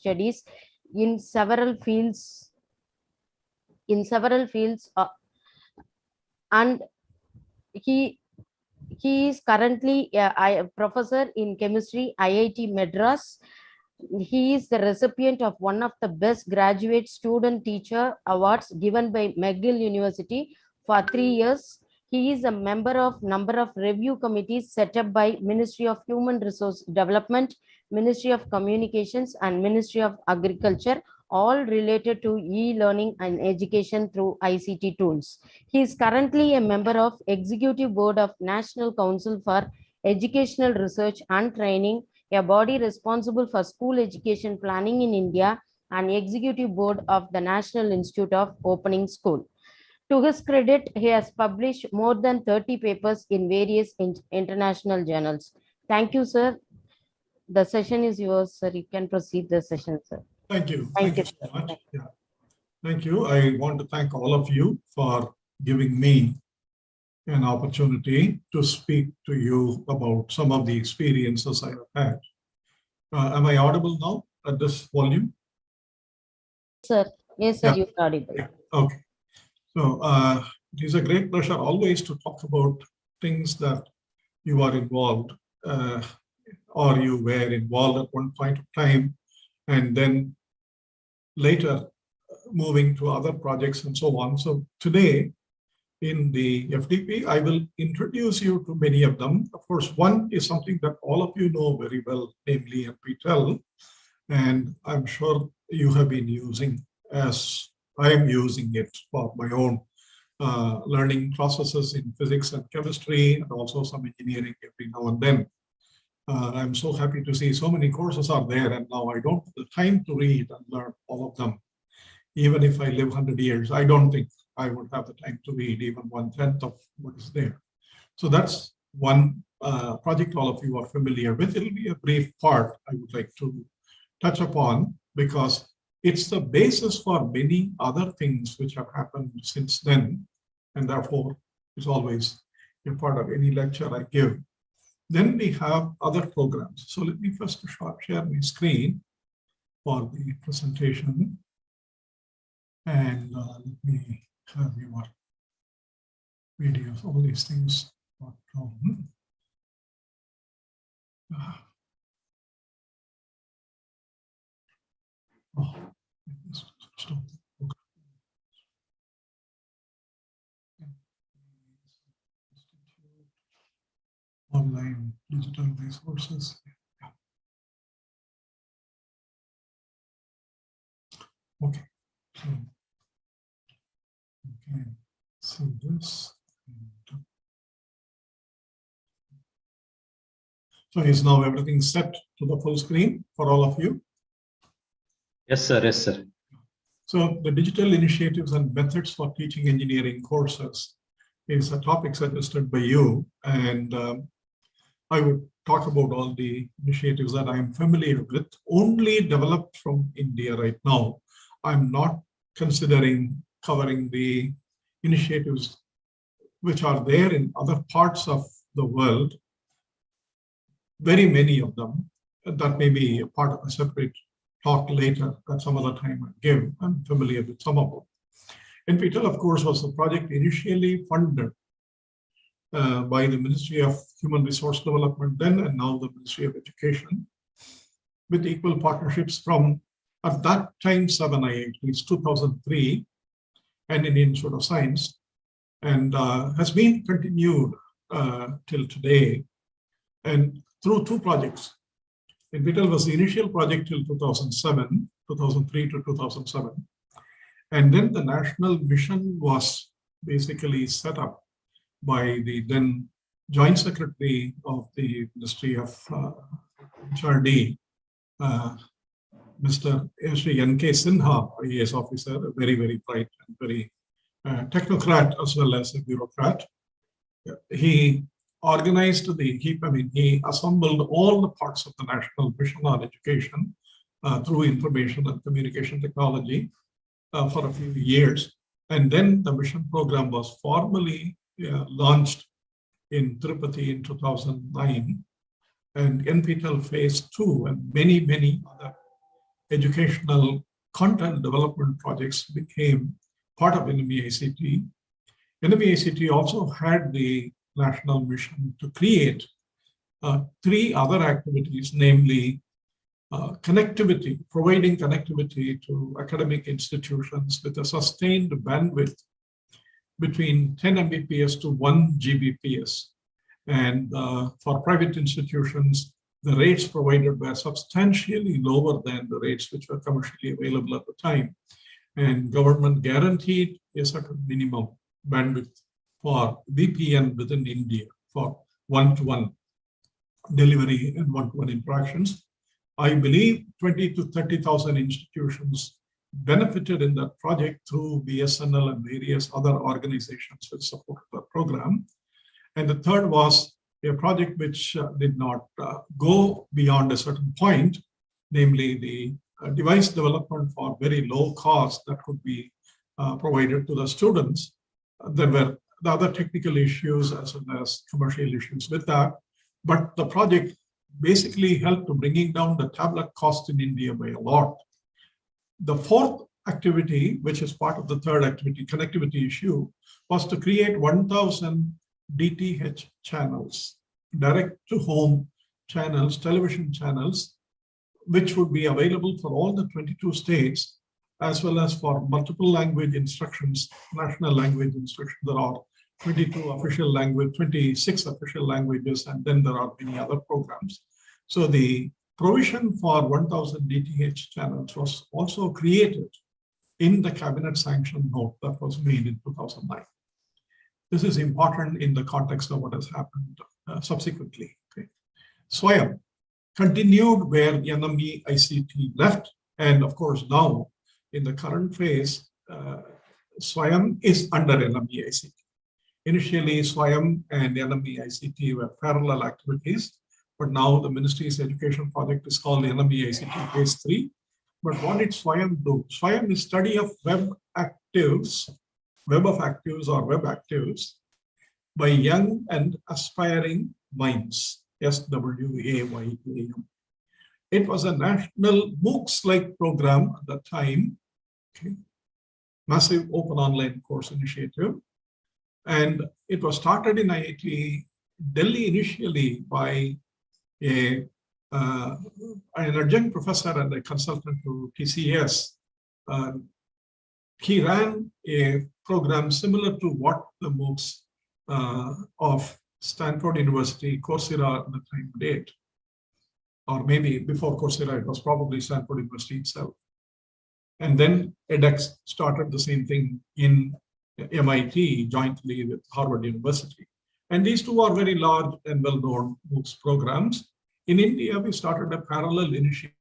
studies in several fields. And he is currently a professor in chemistry, IIT Madras. He is the recipient of one of the best graduate student teacher awards given by McGill University for 3 years. He is a member of number of review committees set up by Ministry of Human Resource Development, Ministry of Communications, and Ministry of Agriculture, all related to e-learning and education through ICT tools. He is currently a member of Executive Board of National Council for Educational Research and Training, a body responsible for school education planning in India, and Executive Board of the National Institute of Opening School. To his credit, he has published more than 30 papers in various international journals. Thank you, sir. The session is yours, sir. You can proceed the session, sir. Thank you. Thank you so much. Yeah. Thank you. I want to thank all of you for giving me an opportunity to speak to you about some of the experiences I have had. Am I audible now at this volume? Sir, yes, sir, yeah. You're audible. Yeah. Okay. So it is a great pleasure always to talk about things that you are involved or you were involved at one point of time, and then later moving to other projects and so on. So today in the FDP, I will introduce you to many of them. Of course, one is something that all of you know very well, namely Nptel, and I'm sure you have been using as I am using it for my own learning processes in physics and chemistry, and also some engineering every now and then. I'm so happy to see so many courses are there, and now I don't have the time to read and learn all of them. Even if I live 100 years, I don't think I would have the time to read even 1/10 of what is there. So that's one project all of you are familiar with. It'll be a brief part I would like to touch upon, because it's the basis for many other things which have happened since then, and therefore it's always a part of any lecture I give. Then we have other programs. So let me first share my screen for the presentation. And let me have your videos, all these things. Online digital resources. Yeah. Okay. So you can see this. So is now everything set to the full screen for all of you? Yes, sir. Yes, sir. So the digital initiatives and methods for teaching engineering courses is a topic suggested by you, and I would talk about all the initiatives that I'm familiar with, only developed from India right now. I'm not considering covering the initiatives which are there in other parts of the world, very many of them. That may be a part of a separate talk later at some other time I give. I'm familiar with some of them. Nptel, of course, was a project initially funded by the Ministry of Human Resource Development then, and now the Ministry of Education, with equal partnerships from, at that time, 7 IITs, 2003, and Indian Institute of Science, and has been continued till today, and through two projects. Nptel was the initial project till 2007, 2003 to 2007, and then the national mission was basically set up by the then Joint Secretary of the Ministry of HRD, Mr. N.K. Sinha, IAS officer, a very, very bright and very technocrat as well as a bureaucrat. He organized he assembled all the parts of the national mission on education through information and communication technology for a few years. And then the mission program was formally launched in Tirupati in 2009, and Nptel Phase 2 and many, many other educational content development projects became part of NME ICT. NME ICT also had the national mission to create 3 other activities, namely connectivity, providing connectivity to academic institutions with a sustained bandwidth between 10 Mbps to 1 Gbps. And for private institutions, the rates provided were substantially lower than the rates which were commercially available at the time. And government guaranteed a certain minimum bandwidth for VPN within India for one-to-one delivery and one-to-one interactions. I believe 20 to 30,000 institutions benefited in that project through BSNL and various other organizations which supported the program. And the third was a project which did not go beyond a certain point, namely the device development for very low cost that could be provided to the students. There were the other technical issues as well as commercial issues with that, but the project basically helped to bringing down the tablet cost in India by a lot. The fourth activity, which is part of the third activity, connectivity issue, was to create 1,000 DTH channels, direct to home channels, television channels, which would be available for all the 22 states, as well as for multiple language instructions, national language instruction. There are 22 official language, 26 official languages, and then there are many other programs. So the provision for 1,000 DTH channels was also created in the cabinet sanction note that was made in 2009. This is important in the context of what has happened subsequently. Okay. SWAYAM continued where NME ICT left, and of course now in the current phase, SWAYAM is under NME ICT. Initially, SWAYAM and NME ICT were parallel activities, but now the Ministry's education project is called NME ICT Phase 3. But what did SWAYAM do? SWAYAM is study of web actives or web actives by young and aspiring minds, SWAYAM. It was a national Moocs-like program at that time, okay. Massive open online course initiative. And it was started in IIT Delhi initially by an adjunct professor and a consultant to TCS. He ran a program similar to what the Moocs of Stanford University, Coursera at the time did. Or maybe before Coursera, it was probably Stanford University itself. And then edX started the same thing in MIT jointly with Harvard University. And these two are very large and well-known Moocs programs. In India, we started a parallel initiative.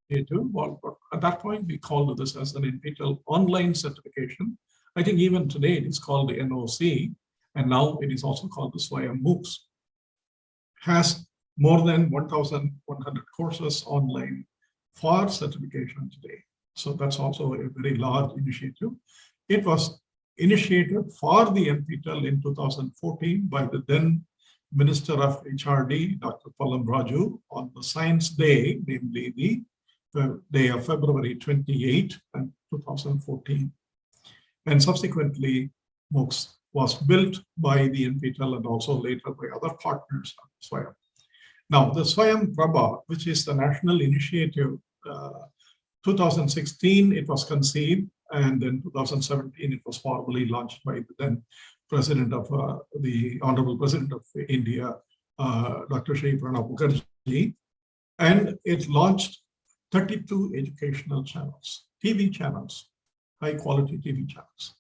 At that point, we called this as an Nptel online certification. I think even today it is called the NOC, and now it is also called the SWAYAM Moocs. Has more than 1,100 courses online for certification today. So that's also a very large initiative. It was initiated for the Nptel in 2014 by the then Minister of HRD, Dr. Pallam Raju, on the Science Day, namely the day of February 28, 2014. And subsequently, Moocs was built by the Nptel and also later by other partners of SWAYAM. Now, the SWAYAM Prabha, which is the national initiative, 2016, it was conceived, and then 2017, it was formally launched by the then President of the Honorable President of India, Dr. Shri Pranab Mukherjee, and it launched 32 educational channels, TV channels, high quality TV channels.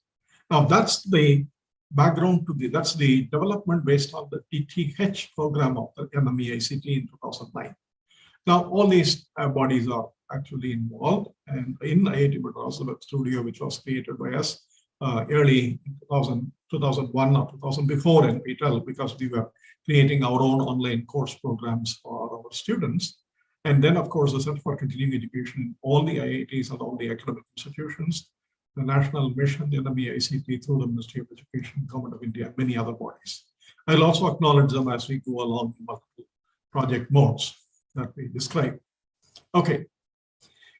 Now that's the background to that's the development based on the DTH program of the NME ICT in 2009. Now all these bodies are actually involved, and in IIT Madras, the web studio, which was created by us early 2001 or 2000 before Nptel, because we were creating our own online course programs for our students. And then, of course, the Center for Continuing Education, all the IITs and all the academic institutions, the National Mission, the NME ICT through the Ministry of Education, Government of India, and many other bodies. I'll also acknowledge them as we go along the multiple project modes that we describe. Okay.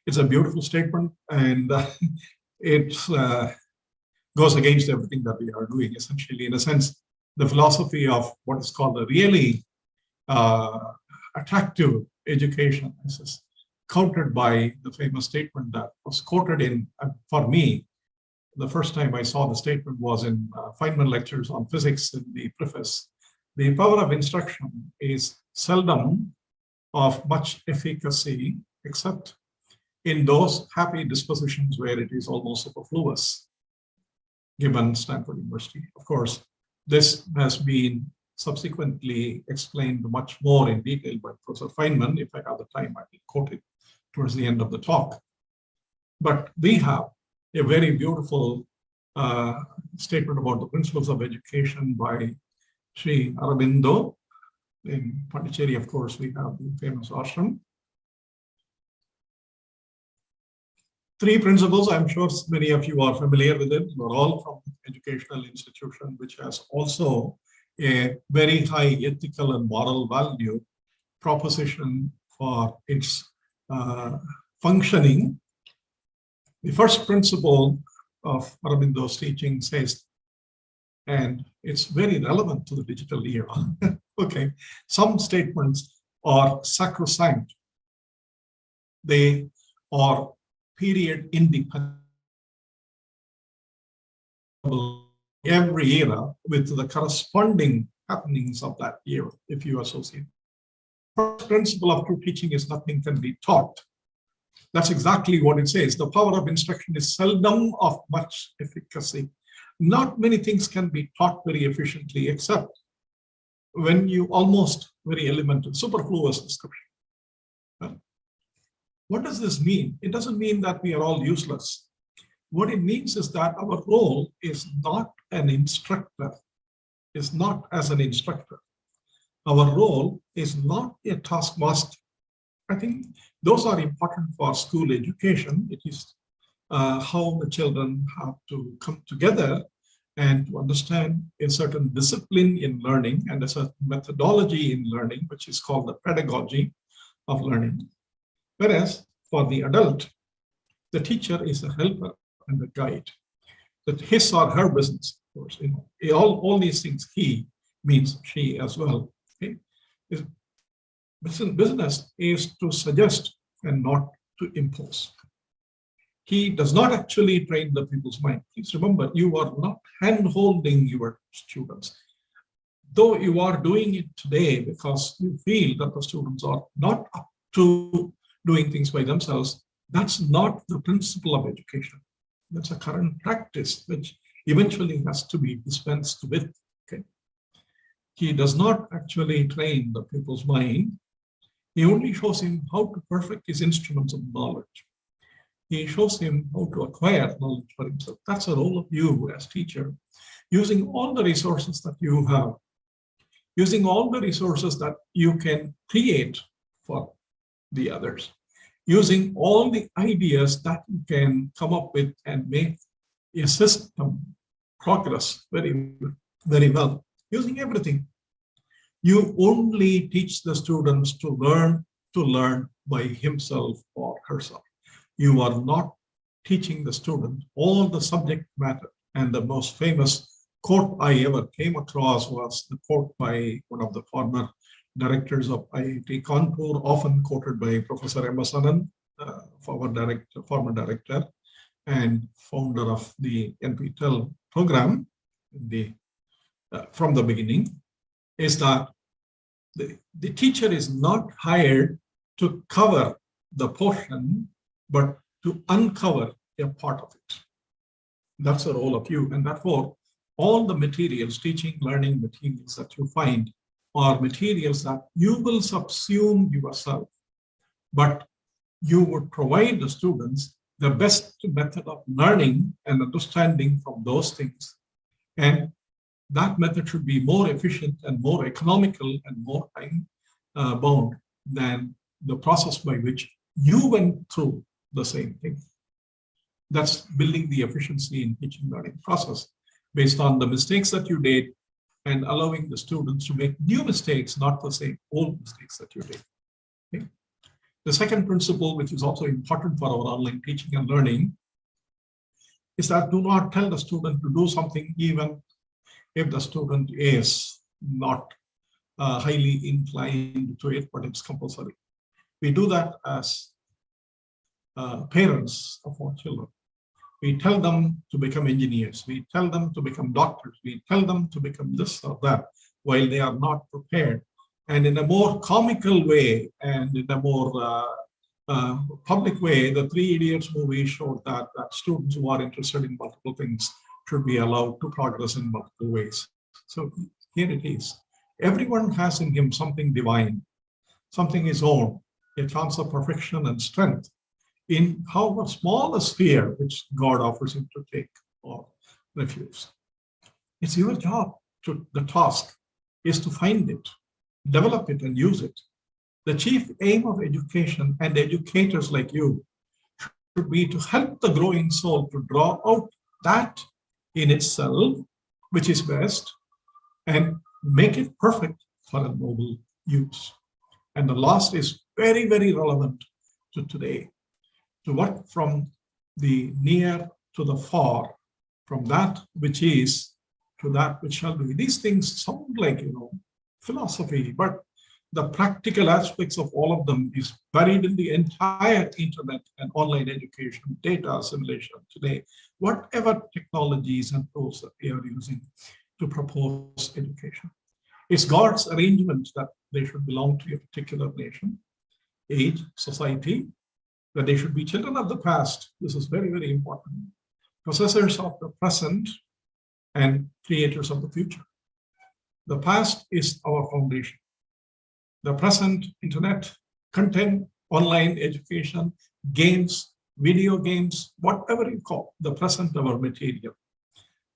It's a beautiful statement, and it goes against everything that we are doing, essentially. In a sense, the philosophy of what is called a really attractive education is countered by the famous statement that was quoted in, for me, the first time I saw the statement was in Feynman lectures on physics in the preface. The power of instruction is seldom of much efficacy, except in those happy dispositions where it is almost superfluous, given Stanford University. Of course, this has been subsequently explained much more in detail by Professor Feynman. If I have the time, I will quote it towards the end of the talk. But we have a very beautiful statement about the principles of education by Sri Aurobindo. In Pondicherry, of course, we have the famous ashram. 3 principles, I'm sure many of you are familiar with it. We're all from educational institution, which has also a very high ethical and moral value proposition for its functioning. The first principle of Aurobindo's teaching says, and it's very relevant to the digital era, okay, some statements are sacrosanct. They are period independent, every era with the corresponding happenings of that year, if you associate. First principle of true teaching is nothing can be taught. That's exactly what it says. The power of instruction is seldom of much efficacy. Not many things can be taught very efficiently, except when you almost very elemental, superfluous description. What does this mean? It doesn't mean that we are all useless. What it means is that our role is not an instructor, is not as an instructor. Our role is not a taskmaster. I think those are important for school education. It is how the children have to come together and to understand a certain discipline in learning and a certain methodology in learning, which is called the pedagogy of learning. Whereas for the adult, the teacher is a helper and a guide. That his or her business, of course, all these things, he means she as well. Okay? Business is to suggest and not to impose. He does not actually train the people's mind. Please remember, you are not hand-holding your students. Though you are doing it today because you feel that the students are not up to doing things by themselves, that's not the principle of education. That's a current practice which eventually has to be dispensed with. Okay? He does not actually train the pupil's mind. He only shows him how to perfect his instruments of knowledge. He shows him how to acquire knowledge for himself. That's the role of you as teacher, using all the resources that you have, using all the resources that you can create for the others, using all the ideas that you can come up with and make a system progress very, very well, using everything. You only teach the students to learn by himself or herself. You are not teaching the student all the subject matter. And the most famous quote I ever came across was the quote by one of the former directors of IIT Kanpur, often quoted by Professor M.S. Anand, former director and founder of the Nptel program from the beginning, is that the teacher is not hired to cover the portion, but to uncover a part of it. That's the role of you. And therefore, all the materials, teaching, learning materials that you find are materials that you will subsume yourself, but you would provide the students the best method of learning and understanding from those things. And that method should be more efficient and more economical and more time bound than the process by which you went through the same thing. That's building the efficiency in teaching learning process based on the mistakes that you did and allowing the students to make new mistakes, not the same old mistakes that you did. Okay? The second principle, which is also important for our online teaching and learning, is that do not tell the student to do something even if the student is not highly inclined to it, but it's compulsory. We do that as parents of our children. We tell them to become engineers. We tell them to become doctors. We tell them to become this or that while they are not prepared. And in a more comical way and in a more public way, the Three Idiots movie showed that students who are interested in multiple things should be allowed to progress in multiple ways. So here it is. Everyone has in him something divine, something his own, a chance of perfection and strength in however small a sphere which God offers him to take or refuse. It's your job. The task is to find it, develop it, and use it. The chief aim of education and educators like you should be to help the growing soul to draw out that in itself, which is best, and make it perfect for a noble use. And the last is very, very relevant to today, to work from the near to the far, from that which is to that which shall be. These things sound like, philosophy, but the practical aspects of all of them is buried in the entire internet and online education, data assimilation today, whatever technologies and tools that we are using to propose education. It's God's arrangement that they should belong to a particular nation, age, society, that they should be children of the past. This is very, very important. Possessors of the present and creators of the future. The past is our foundation. The present, internet, content, online education, games, video games, whatever you call the present, our material.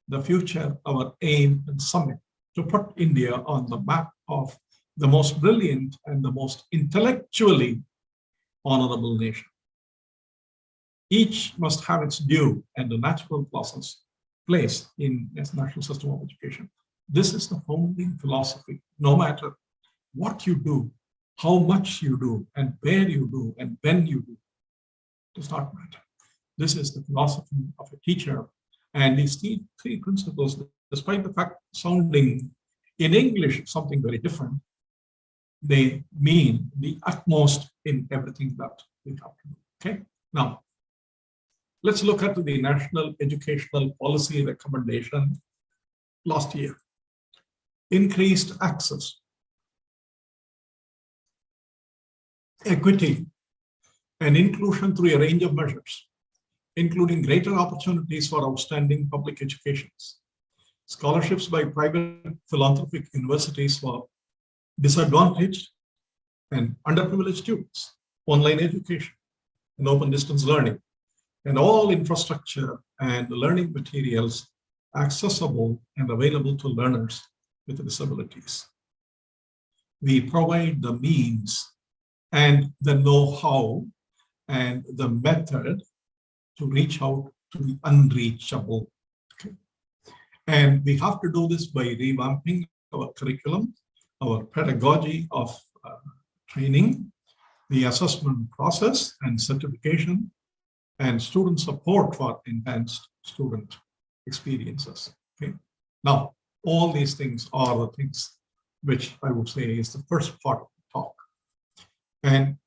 The future, our aim and summit, to put India on the map of the most brilliant and the most intellectually honorable nation. Each must have its due and the natural place in a national system of education. This is the founding philosophy. No matter what you do, how much you do, and where you do, and when you do, does not matter. This is the philosophy of a teacher. And these three principles, despite the fact sounding in English something very different, they mean the utmost in everything that we have to do. Okay? Now, let's look at the National Educational Policy Recommendation last year. Increased access, equity, and inclusion through a range of measures, including greater opportunities for outstanding public educations, scholarships by private philanthropic universities for disadvantaged and underprivileged students, online education, and open distance learning, and all infrastructure and learning materials accessible and available to learners with disabilities. We provide the means and the know-how and the method to reach out to the unreachable. Okay. And we have to do this by revamping our curriculum, our pedagogy of training, the assessment process and certification, and student support for enhanced student experiences. Okay. Now, all these things are the things which I would say is the first part of the talk. And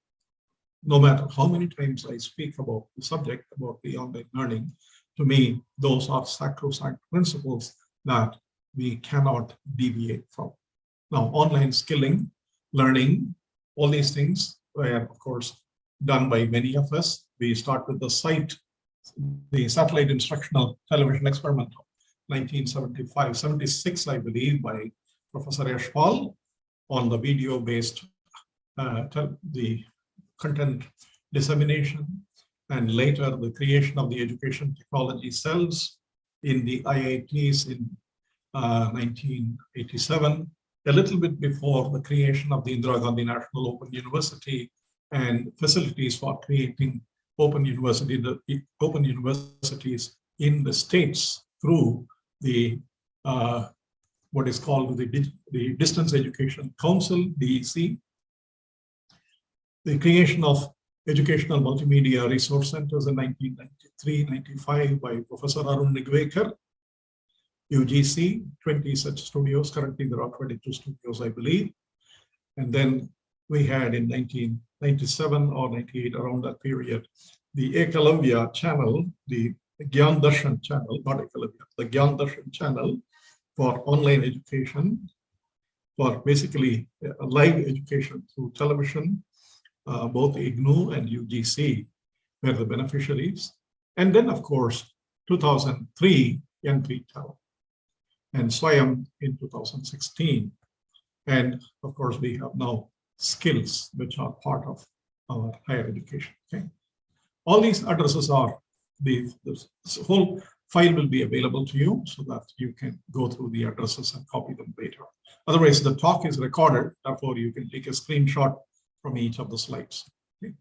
no matter how many times I speak about the subject, about the online learning, to me, those are sacrosanct principles that we cannot deviate from. Now, online skilling, learning, all these things were, of course, done by many of us. We start with the Satellite Instructional Television Experiment of 1975, 76, I believe, by Professor Yashpal on the video-based the content dissemination, and later the creation of the education technology cells in the IITs in 1987, a little bit before the creation of the Indira Gandhi National Open University and facilities for creating open universities in the states through the what is called the Distance Education Council, DEC. The creation of educational multimedia resource centers in 1993-95 by Professor Arun Nigvekar, UGC, 20 such studios. Currently, there are 22 studios, I believe. And then we had in 1997 or 98, around that period, the Ekalavya channel, the Gyan Darshan channel, not Ekalavya, the Gyan Darshan channel for online education, for basically live education through television. Both IGNOU and UGC were the beneficiaries. And then, of course, 2003, Nptel, and Swayam in 2016. And of course, we have now skills, which are part of our higher education. Okay. All these addresses are, this whole file will be available to you so that you can go through the addresses and copy them later. Otherwise, the talk is recorded, therefore you can take a screenshot from each of the slides. Okay.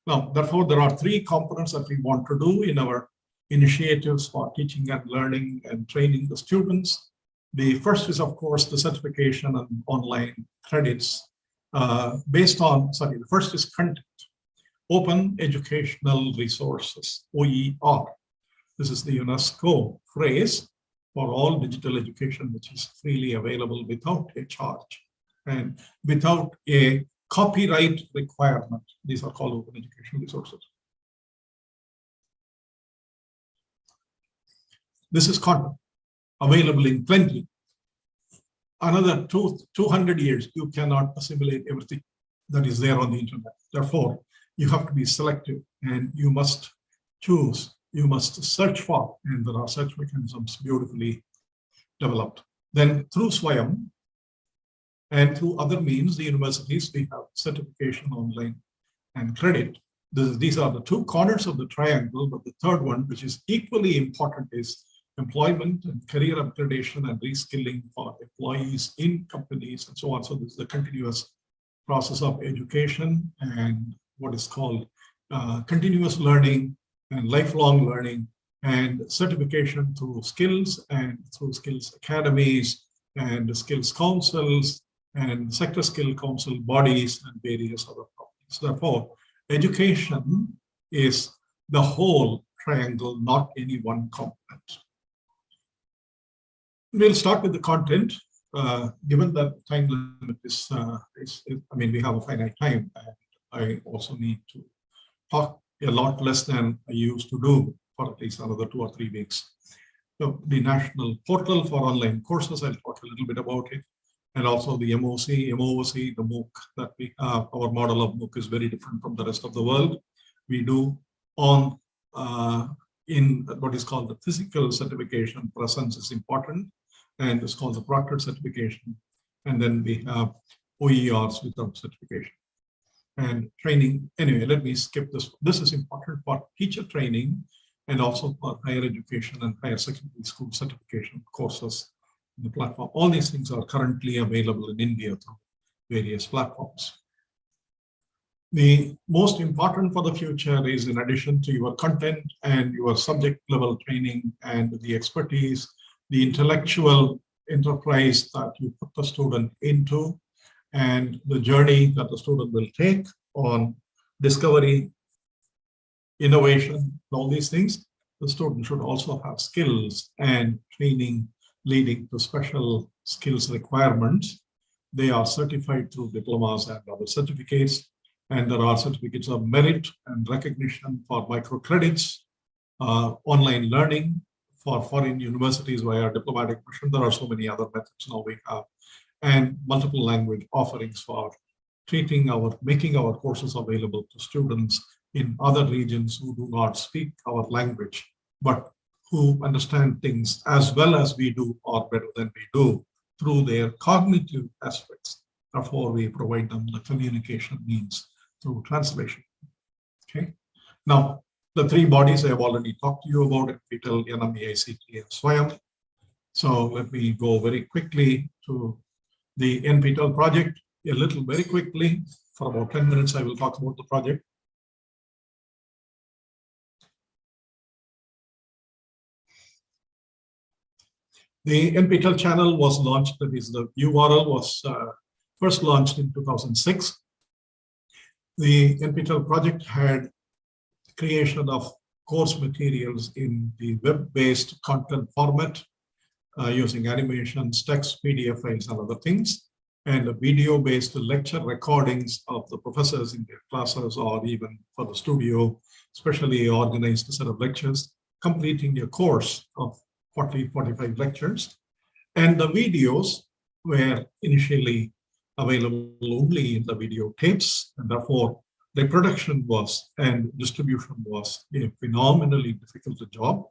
Now, therefore, there are three components that we want to do in our initiatives for teaching and learning and training the students. The first is, of course, the certification and online credits based on, the first is content, open educational resources, OER. This is the UNESCO phrase for all digital education, which is freely available without a charge and without a copyright requirement. These are called open educational resources. This is content available in plenty. Another 200 years, you cannot assimilate everything that is there on the internet. Therefore, you have to be selective and you must choose, you must search for, and there are search mechanisms beautifully developed. Then through Swayam and through other means, the universities, we have certification online and credit. These are the two corners of the triangle, but the third one, which is equally important, is employment and career upgradation and reskilling for employees in companies and so on. So this is the continuous process of education and what is called continuous learning and lifelong learning, and certification through skills and through skills academies and skills councils and sector skill council bodies and various other properties. Therefore, education is the whole triangle, not any one component. We'll start with the content. Given that time limit is, I mean, we have a finite time, and I also need to talk a lot less than I used to do for at least another 2 or 3 weeks. So the National Portal for Online Courses, I'll talk a little bit about it. And also the MOOC, the MOOC that we have. Our model of MOOC is very different from the rest of the world. We do on in what is called the physical certification. Presence is important, and it's called the proctored certification. And then we have OERs without certification. And training, anyway, let me skip this. This is important for teacher training and also for higher education and higher secondary school certification courses in the platform. All these things are currently available in India through various platforms. The most important for the future is, in addition to your content and your subject level training and the expertise, the intellectual enterprise that you put the student into, and the journey that the student will take on discovery, innovation, all these things. The student should also have skills and training leading to special skills requirements. They are certified through diplomas and other certificates, and there are certificates of merit and recognition for microcredits, online learning for foreign universities via diplomatic mission. There are so many other methods now we have, and multiple language offerings for making our courses available to students in other regions who do not speak our language, but who understand things as well as we do or better than we do through their cognitive aspects. Therefore, we provide them the communication means through translation. Okay. Now, the 3 bodies I have already talked to you about: Nptel, NM, AICTE, and Swayam. So let me go very quickly to the Nptel project. Very quickly, for about 10 minutes, I will talk about the project. The Nptel channel was launched, that is, the URL was first launched in 2006. The Nptel project had creation of course materials in the web-based content format using animations, text, PDF files, and other things, and video-based lecture recordings of the professors in their classes, or even for the studio, specially organized set of lectures, completing a course of 40, 45 lectures. And the videos were initially available only in the video tapes, and therefore the production was and distribution was a phenomenally difficult job.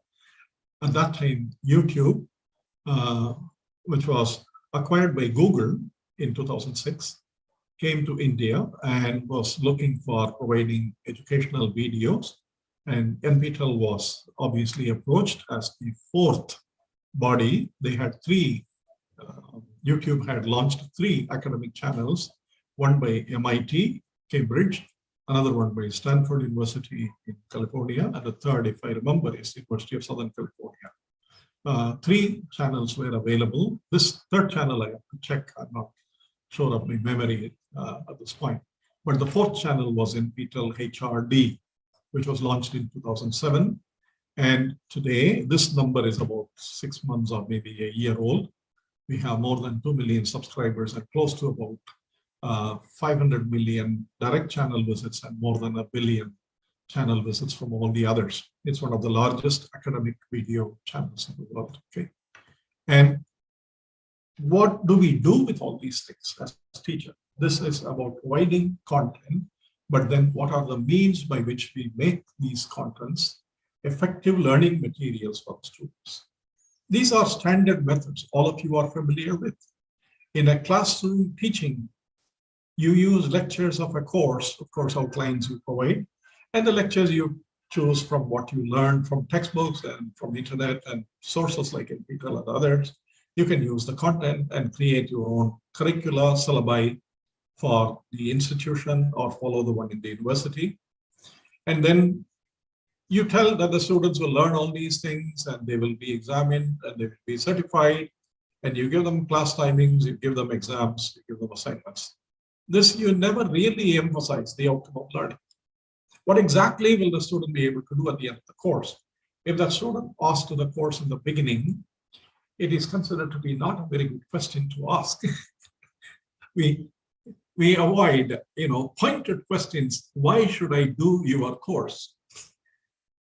At that time, YouTube, which was acquired by Google in 2006, came to India and was looking for providing educational videos. And Nptel was obviously approached as the fourth body. They had three, YouTube had launched three academic channels, one by MIT, Cambridge, another one by Stanford University in California, and the third, if I remember, is University of Southern California. Three channels were available. This third channel I have to check. I'm not sure of my memory at this point. But the fourth channel was Nptel HRD, which was launched in 2007. And today, this number is about 6 months or maybe a year old. We have more than 2 million subscribers and close to about 500 million direct channel visits and more than 1 billion channel visits from all the others. It's one of the largest academic video channels in the world. Okay, and what do we do with all these things as teachers? This is about providing content, but then what are the means by which we make these contents effective learning materials for students? These are standard methods all of you are familiar with. In a classroom teaching, you use lectures of a course, of course, outlines you provide, and the lectures you choose from what you learn from textbooks and from internet and sources like Nptel and others. You can use the content and create your own curricula, syllabi for the institution or follow the one in the university. And then you tell that the students will learn all these things and they will be examined and they will be certified, and you give them class timings, you give them exams, you give them assignments. This you never really emphasize the outcome of learning. What exactly will the student be able to do at the end of the course? If that student asks to the course in the beginning, it is considered to be not a very good question to ask. we avoid, pointed questions. Why should I do your course?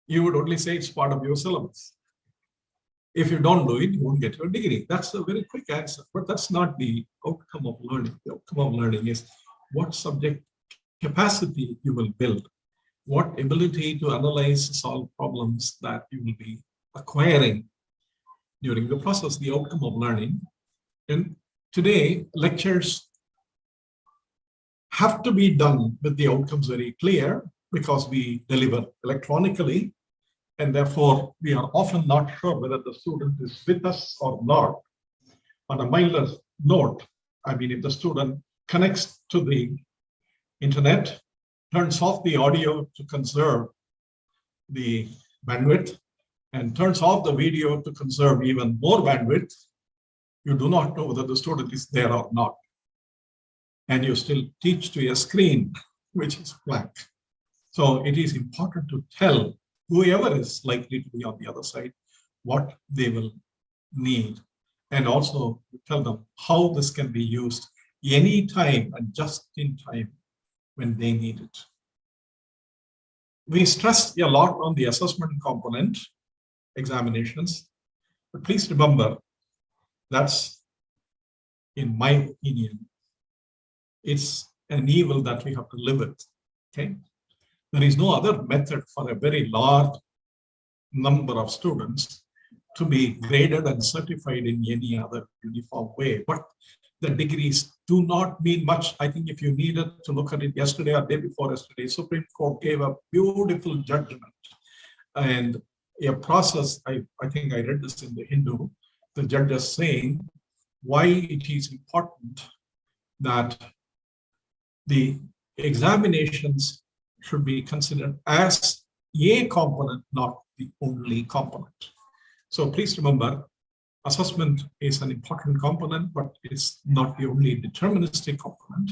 You would only say it's part of your syllabus. If you don't do it, you won't get your degree. That's a very quick answer, but that's not the outcome of learning. The outcome of learning is what subject capacity you will build, what ability to analyze, solve problems that you will be acquiring during the process, the outcome of learning. And today, lectures have to be done with the outcomes very clear because we deliver electronically, and therefore we are often not sure whether the student is with us or not. On a milder note, I mean, if the student connects to the internet, turns off the audio to conserve the bandwidth, and turns off the video to conserve even more bandwidth, you do not know whether the student is there or not. And you still teach to a screen, which is blank. So it is important to tell whoever is likely to be on the other side what they will need, and also tell them how this can be used anytime and just in time when they need it. We stress a lot on the assessment component, examinations, but please remember, that's, in my opinion, it's an evil that we have to live with, okay? There is no other method for a very large number of students to be graded and certified in any other uniform way. But the degrees do not mean much. I think if you needed to look at it yesterday or day before yesterday, Supreme Court gave a beautiful judgment and a process. I think I read this in the Hindu, the judges saying why it is important that the examinations should be considered as a component, not the only component. So please remember, assessment is an important component, but it's not the only deterministic component.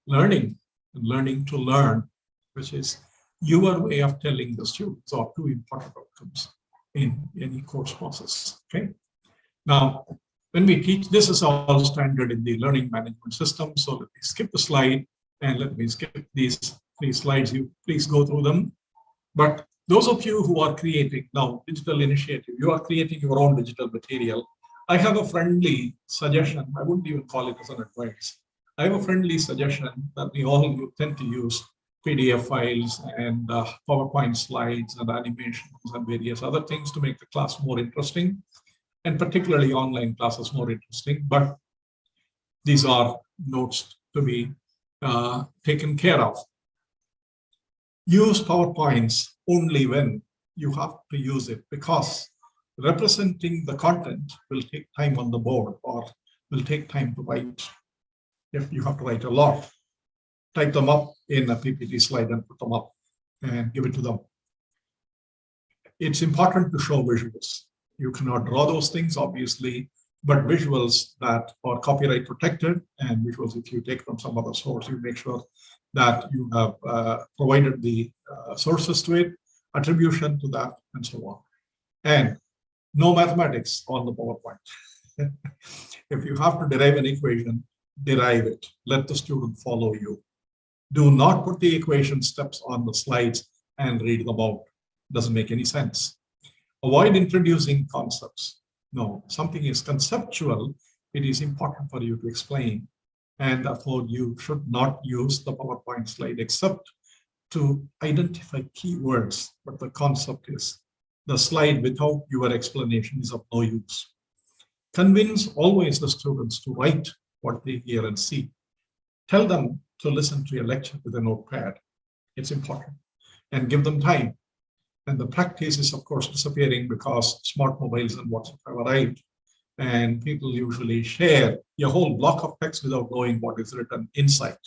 Learning and learning to learn, which is your way of telling the students, are two important outcomes in any course process. Okay. Now, when we teach, this is all standard in the learning management system. So let me skip the slide and let me skip these 3 slides. You please go through them. But those of you who are creating now digital initiative, you are creating your own digital material. I have a friendly suggestion. I wouldn't even call it as an advice. I have a friendly suggestion that we all tend to use PDF files and PowerPoint slides and animations and various other things to make the class more interesting, and particularly online classes more interesting. But these are notes to be taken care of. Use PowerPoints only when you have to use it, because representing the content will take time on the board, or will take time to write. If you have to write a lot, type them up in a PPT slide and put them up and give it to them. It's important to show visuals. You cannot draw those things, obviously, but visuals that are copyright protected, and visuals, if you take from some other source, you make sure that you have provided the sources to it, attribution to that, and so on. And no mathematics on the PowerPoint. If you have to derive an equation, derive it. Let the student follow you. Do not put the equation steps on the slides and read them out. Doesn't make any sense. Avoid introducing concepts. No, something is conceptual, it is important for you to explain. And therefore, you should not use the PowerPoint slide except to identify keywords. But the concept is the slide without your explanation is of no use. Convince always the students to write what they hear and see. Tell them to listen to a lecture with a notepad. It's important. And give them time. And the practice is, of course, disappearing because smart mobiles and WhatsApp have arrived. And people usually share a whole block of text without knowing what is written inside.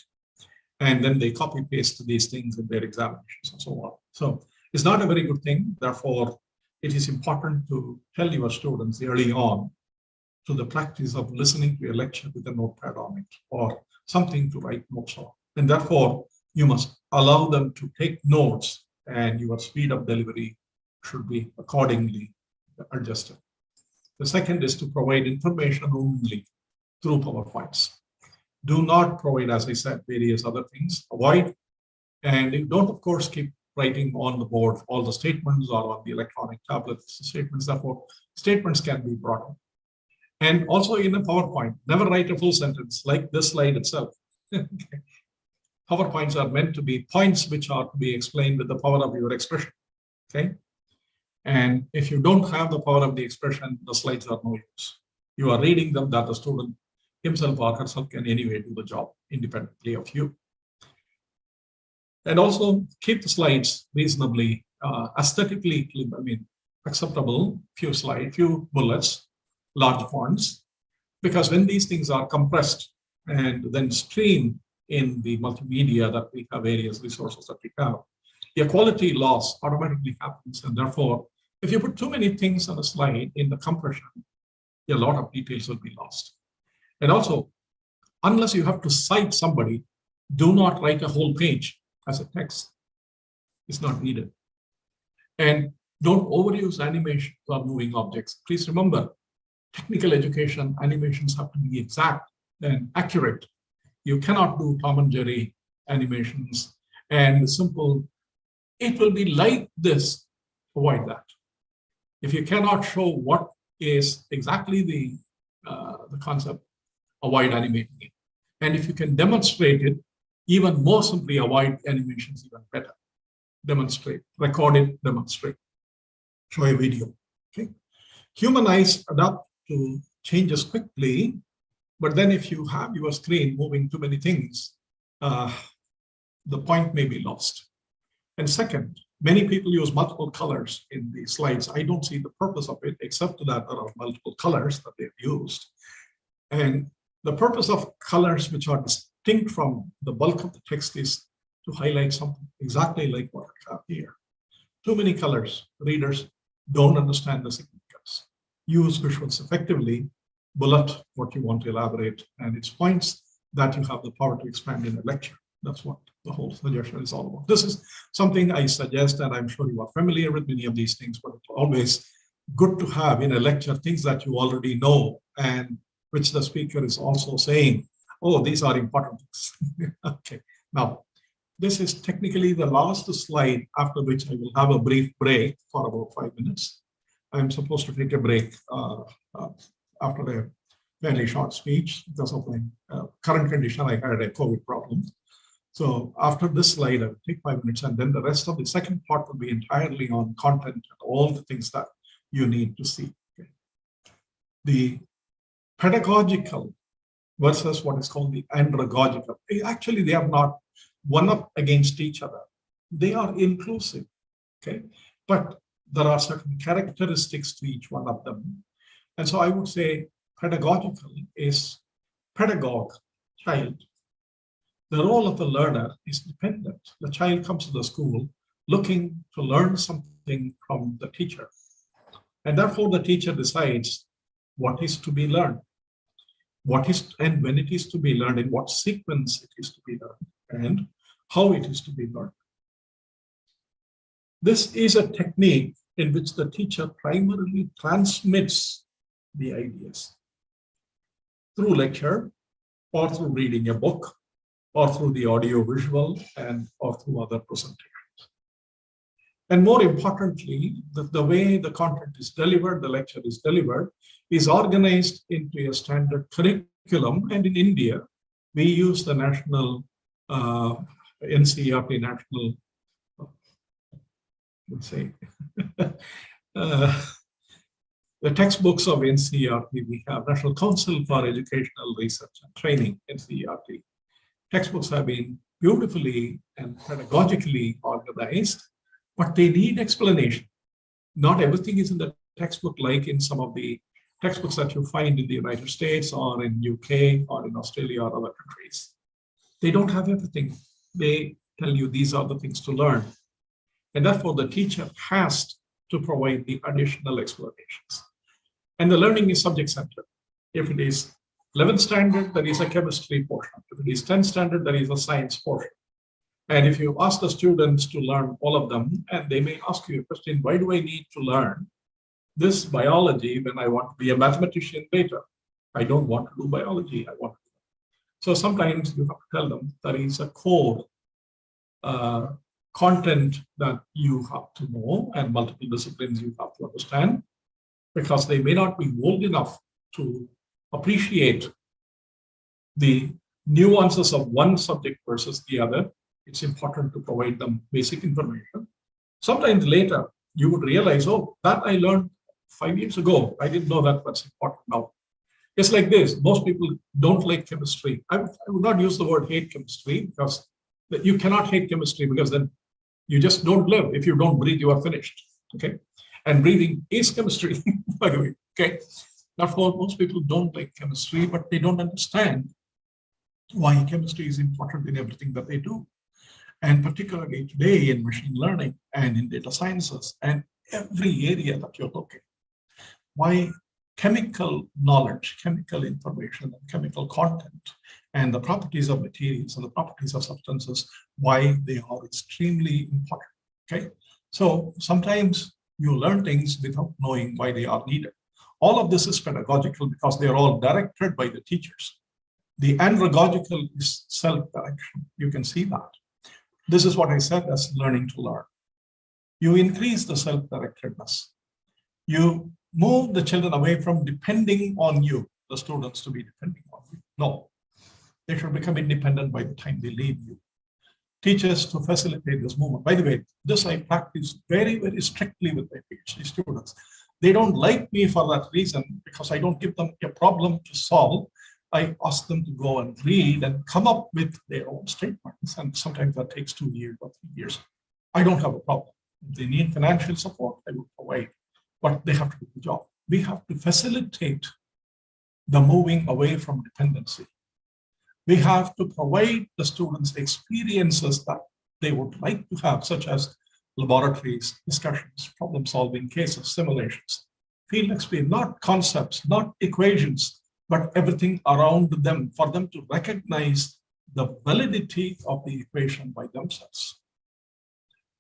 And then they copy paste these things in their examinations and so on. So it's not a very good thing. Therefore, it is important to tell your students early on to the practice of listening to a lecture with a notepad on it or something to write notes on. And therefore, you must allow them to take notes, and your speed of delivery should be accordingly adjusted. The second is to provide information only through PowerPoints. Do not provide, as I said, various other things. Avoid, and you don't, of course, keep writing on the board all the statements or on the electronic tablets, statements. Therefore, statements can be brought up. And also in a PowerPoint, never write a full sentence like this slide itself. PowerPoints are meant to be points which are to be explained with the power of your expression. Okay. And if you don't have the power of the expression, the slides are no use. You are reading them that the student himself or herself can anyway do the job independently of you. And also keep the slides reasonably aesthetically, acceptable, few slides, few bullets, large fonts, because when these things are compressed and then streamed in the multimedia that we have, various resources that we have, the quality loss automatically happens. And therefore, if you put too many things on a slide in the compression, a lot of details will be lost. And also, unless you have to cite somebody, do not write a whole page as a text. It's not needed. And don't overuse animations or moving objects. Please remember, technical education, animations have to be exact and accurate. You cannot do Tom and Jerry animations and simple, it will be like this, avoid that. If you cannot show what is exactly the concept, avoid animating it. And if you can demonstrate it, even more simply, avoid animations even better. Demonstrate, record it, demonstrate, show a video. Okay. Human eyes adapt to changes quickly, but then if you have your screen moving too many things, the point may be lost. And second, many people use multiple colors in the slides. I don't see the purpose of it, except that there are multiple colors that they've used. And the purpose of colors which are distinct from the bulk of the text is to highlight something exactly like what I have here. Too many colors, readers don't understand the significance. Use visuals effectively, bullet what you want to elaborate, and it's points that you have the power to expand in a lecture. That's what the whole suggestion is all about. This is something I suggest, and I'm sure you are familiar with many of these things, but it's always good to have in a lecture things that you already know and which the speaker is also saying, oh, these are important things. Okay, now this is technically the last slide, after which I will have a brief break for about 5 minutes. I'm supposed to take a break after a fairly short speech because of my current condition. I had a COVID problem. So after this slide, I will take 5 minutes, and then the rest of the second part will be entirely on content and all the things that you need to see. Okay. The pedagogical versus what is called the andragogical. Actually, they are not one up against each other. They are inclusive, okay? But there are certain characteristics to each one of them. And so I would say pedagogical is pedagogue, child. The role of the learner is dependent. The child comes to the school looking to learn something from the teacher. And therefore the teacher decides what is to be learned, what is and when it is to be learned, in what sequence it is to be learned, and how it is to be learned. This is a technique in which the teacher primarily transmits the ideas through lecture, or through reading a book, or through the audio visual, and or through other presentations. And more importantly, the way the content is delivered, the lecture is delivered, is organized into a standard curriculum. And in India, we use the national NCERT, national, let's say, the textbooks of NCERT. We have National Council for Educational Research and Training, NCERT. Textbooks have been beautifully and pedagogically organized, but they need explanation. Not everything is in the textbook, like in some of the textbooks that you find in the United States or in UK or in Australia or other countries. They don't have everything. They tell you these are the things to learn. And therefore the teacher has to provide the additional explanations. And the learning is subject-centered. If it is 11th standard, there is a chemistry portion. If it is 10th standard, there is a science portion. And if you ask the students to learn all of them, and they may ask you a question, why do I need to learn this biology when I want to be a mathematician later? I don't want to do biology, I want to. So sometimes you have to tell them there is a core content that you have to know and multiple disciplines you have to understand, because they may not be old enough to appreciate the nuances of one subject versus the other. It's important to provide them basic information. Sometimes later, you would realize, oh, that I learned 5 years ago. I didn't know that what's important now. It's like this. Most people don't like chemistry. I would not use the word hate chemistry, because you cannot hate chemistry, because then you just don't live. If you don't breathe, you are finished. Okay. And breathing is chemistry, by the way. Okay. Therefore, most people don't like chemistry, but they don't understand why chemistry is important in everything that they do. And particularly today in machine learning and in data sciences and every area that you're looking, why chemical knowledge, chemical information, and chemical content, and the properties of materials and the properties of substances, why they are extremely important. Okay, so sometimes you learn things without knowing why they are needed. All of this is pedagogical because they are all directed by the teachers. The andragogical is self-direction. You can see that. This is what I said as learning to learn. You increase the self-directedness. You move the children away from depending on you, the students to be depending on you. No, they should become independent by the time they leave you. Teachers to facilitate this movement. By the way, this I practice very, very strictly with my PhD students. They don't like me for that reason, because I don't give them a problem to solve. I ask them to go and read and come up with their own statements. And sometimes that takes 2 years or 3 years. I don't have a problem. If they need financial support, I will provide, but they have to do the job. We have to facilitate the moving away from dependency. We have to provide the students experiences that they would like to have, such as laboratories, discussions, problem-solving cases, simulations, field experience, not concepts, not equations, but everything around them, for them to recognize the validity of the equation by themselves.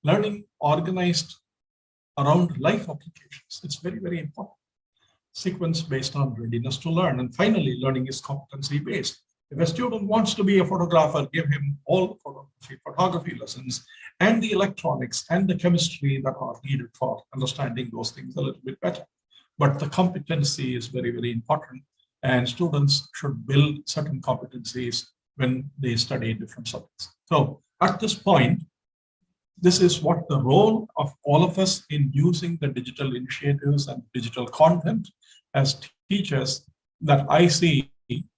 Learning organized around life applications. It's very, very important. Sequence based on readiness to learn. And finally, learning is competency based. If a student wants to be a photographer, give him all the photography lessons and the electronics and the chemistry that are needed for understanding those things a little bit better. But the competency is very, very important. And students should build certain competencies when they study different subjects. So at this point, this is what the role of all of us in using the digital initiatives and digital content as teachers that I see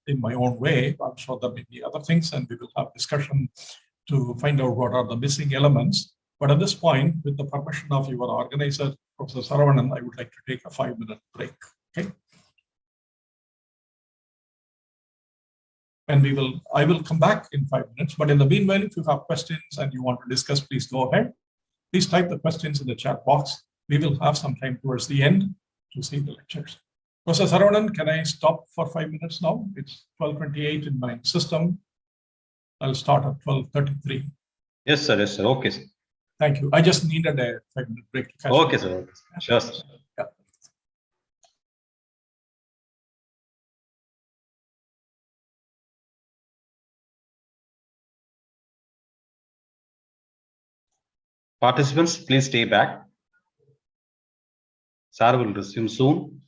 in my own way. I'm sure there may be other things, and we will have discussion to find out what are the missing elements. But at this point, with the permission of your organizer, Professor Saravanan, I would like to take a 5-minute break. Okay. And I will come back in 5 minutes. But in the meanwhile, if you have questions and you want to discuss, please go ahead. Please type the questions in the chat box. We will have some time towards the end to see the lectures. Professor Saravanan, can I stop for 5 minutes now? It's 12:28 in my system. I'll start at 12:33. Yes, sir. Yes, sir. Okay, sir. Thank you. I just needed a 5-minute break to catch Okay, up. sir. Okay, sir. Sure, sir. Yeah. Participants, please stay back. Sir will resume soon.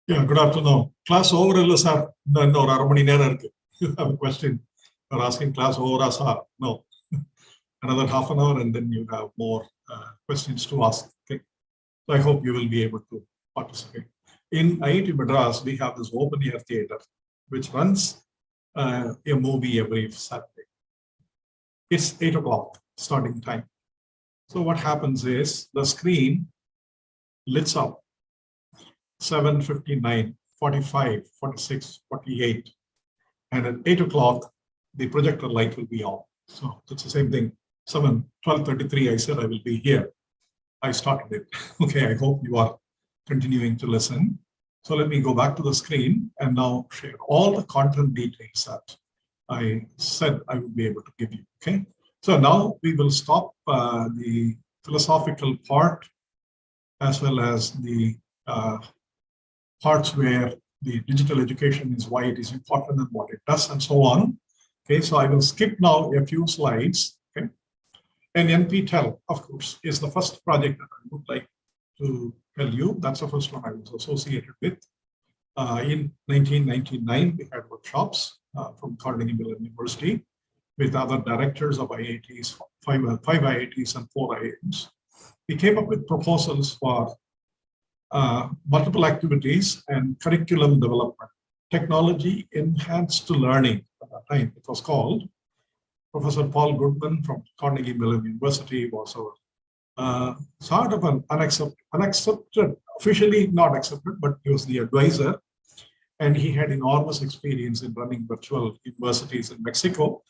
Yeah, good afternoon. Class over, sir. No, you have a question. You're asking class over, sir. No. Another half an hour, and then you have more questions to ask. Okay. So I hope you will be able to participate. In IIT Madras, we have this open air theater, which runs a movie every Saturday. It's 8 o'clock starting time. So what happens is the screen lights up 7:59, 45, 46, 48. And at 8 o'clock, the projector light will be on. So it's the same thing. 12:33, I said I will be here. I started it. Okay, I hope you are continuing to listen. So let me go back to the screen and now share all the content details that I said I would be able to give you. Okay, so now we will stop the philosophical part as well as the parts where the digital education is why it is important and what it does and so on. Okay, so I will skip now a few slides. Okay, and Nptel, of course, is the first project that I would like to tell you. That's the first one I was associated with. In 1999, we had workshops from Carnegie Mellon University with other directors of IITs, five IITs and 4 IIMs. We came up with proposals for multiple activities and curriculum development. Technology enhanced learning at that time, it was called. Professor Paul Goodman from Carnegie Mellon University was our sort of an unaccepted, officially not accepted, but he was the advisor. And he had enormous experience in running virtual universities in Mexico.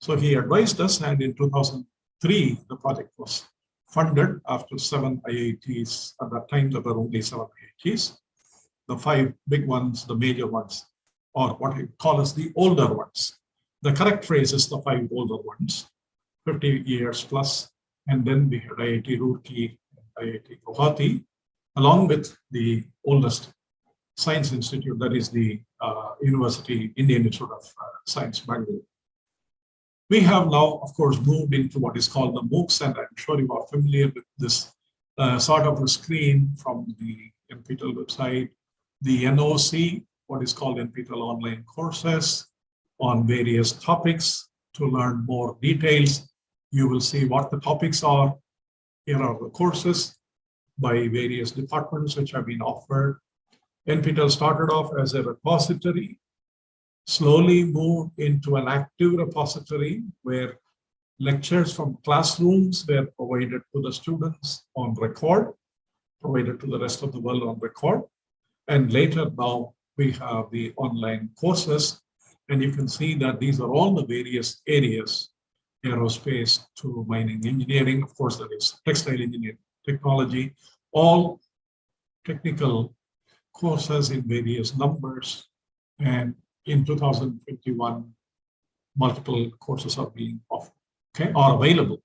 So he advised us, and in 2003, the project was funded after 7 IITs. At that time, there were only 7 IITs. The 5 big ones, the major ones, or what I call as the older ones. The correct phrase is the 5 older ones, 50 years plus. And then we had IIT Roorkee, IIT Guwahati, along with the oldest science institute, that is the University, Indian Institute of Science, Bangalore. We have now, of course, moved into what is called the Moocs, and I'm sure you are familiar with this sort of a screen from the Nptel website, the NOC, what is called Nptel online courses on various topics. To learn more details, you will see what the topics are. Here are the courses by various departments which have been offered. Nptel started off as a repository, slowly moved into an active repository where lectures from classrooms were provided to the students on record, provided to the rest of the world on record. And later now we have the online courses, and you can see that these are all the various areas, aerospace to mining engineering, of course there is textile engineering, technology, all technical courses in various numbers. And in 2021, multiple courses are being offered, okay, are available.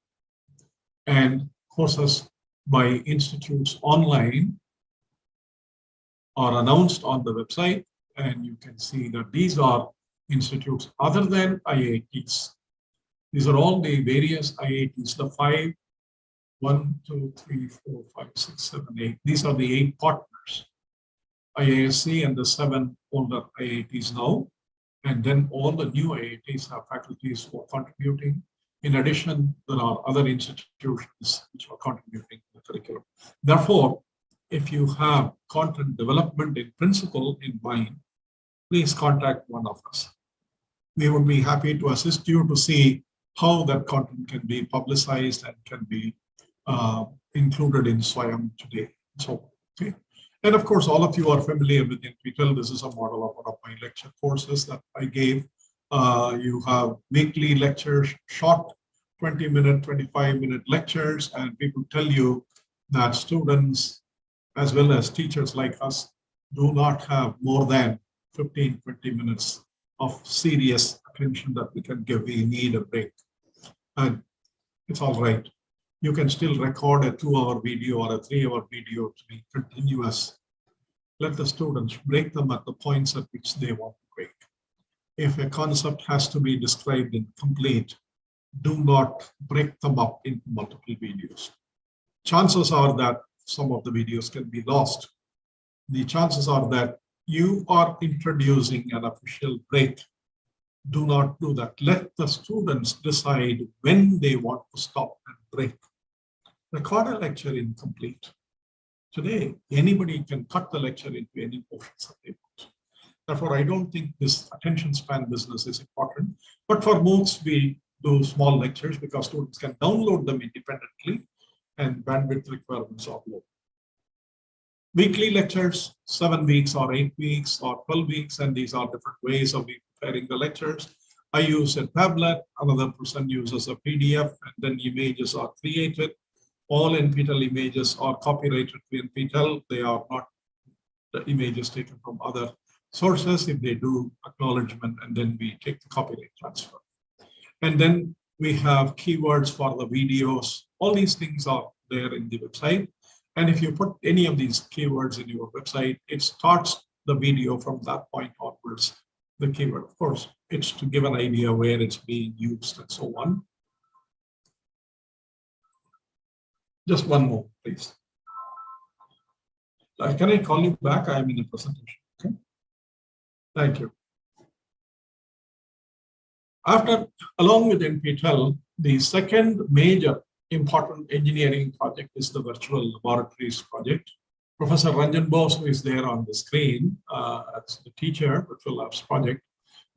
And courses by institutes online are announced on the website. And you can see that these are institutes other than IITs. These are all the various IITs, the 5, 1, 2, 3, 4, 5, 6, 7, 8. These are the 8 partners. IISc and the 7 older IITs now, and then all the new IITs have faculties who are contributing. In addition, there are other institutions which are contributing to the curriculum. Therefore, if you have content development in principle in mind, please contact one of us. We would be happy to assist you to see how that content can be publicized and can be included in SWAYAM today. So, okay. And of course, all of you are familiar with Nptel. This is a model of one of my lecture courses that I gave. You have weekly lectures, short 20-minute, 25-minute lectures, and people tell you that students, as well as teachers like us, do not have more than 15, 20 minutes of serious attention that we can give. We need a break. And it's all right. You can still record a 2-hour video or a 3-hour video to be continuous. Let the students break them at the points at which they want to break. If a concept has to be described in complete, do not break them up into multiple videos. Chances are that some of the videos can be lost. The chances are that you are introducing an official break. Do not do that. Let the students decide when they want to stop and break. Record a lecture incomplete. Today, anybody can cut the lecture into any portions that they want. Therefore, I don't think this attention span business is important. But for Moocs, we do small lectures because students can download them independently and bandwidth requirements are low. Weekly lectures, 7 weeks or 8 weeks or 12 weeks, and these are different ways of preparing the lectures. I use a tablet, another person uses a PDF, and then images are created. All Nptel images are copyrighted to Nptel. They are not the images taken from other sources. If they do, acknowledgement, and then we take the copyright transfer. And then we have keywords for the videos. All these things are there in the website. And if you put any of these keywords in your website, it starts the video from that point onwards. The keyword, of course, it's to give an idea where it's being used and so on. Just one more, please. Can I call you back? I'm in a presentation. Okay. Thank you. Along with Nptel, the second major important engineering project is the Virtual Laboratories project. Professor Ranjan Bose, who is there on the screen as the teacher, Virtual Labs project,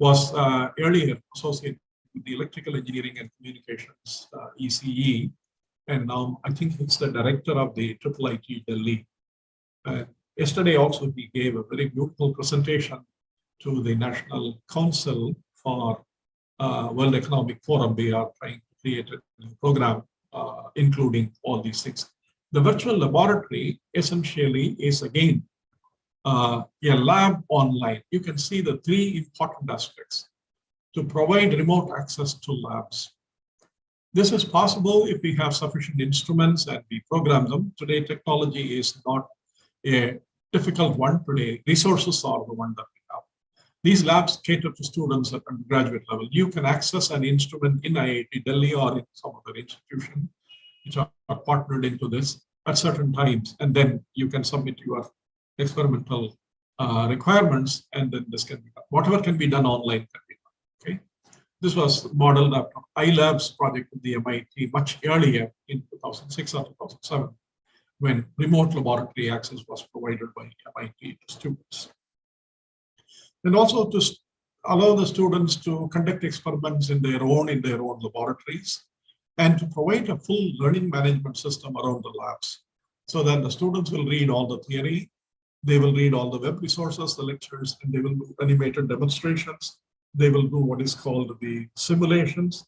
was earlier associated with the Electrical Engineering and Communications, ECE, and now I think he's the director of the IIIT Delhi. Yesterday also he gave a very beautiful presentation to the National Council for World Economic Forum. We are trying to create a new program including all these things. The virtual laboratory essentially is again a lab online. You can see the three important aspects to provide remote access to labs. This is possible if we have sufficient instruments and we program them. Today, technology is not a difficult one. Today, resources are the one that we have. These labs cater to students at undergraduate level. You can access an instrument in IIT Delhi or in some other institution which are partnered into this at certain times, and then you can submit your experimental requirements, and then this can be done. Whatever can be done online can be done. Okay, this was modeled after iLab's project with the MIT much earlier in 2006 or 2007, when remote laboratory access was provided by MIT to students. And also to allow the students to conduct experiments in their own laboratories, and to provide a full learning management system around the labs. So that the students will read all the theory, they will read all the web resources, the lectures, and they will do animated demonstrations. They will do what is called the simulations,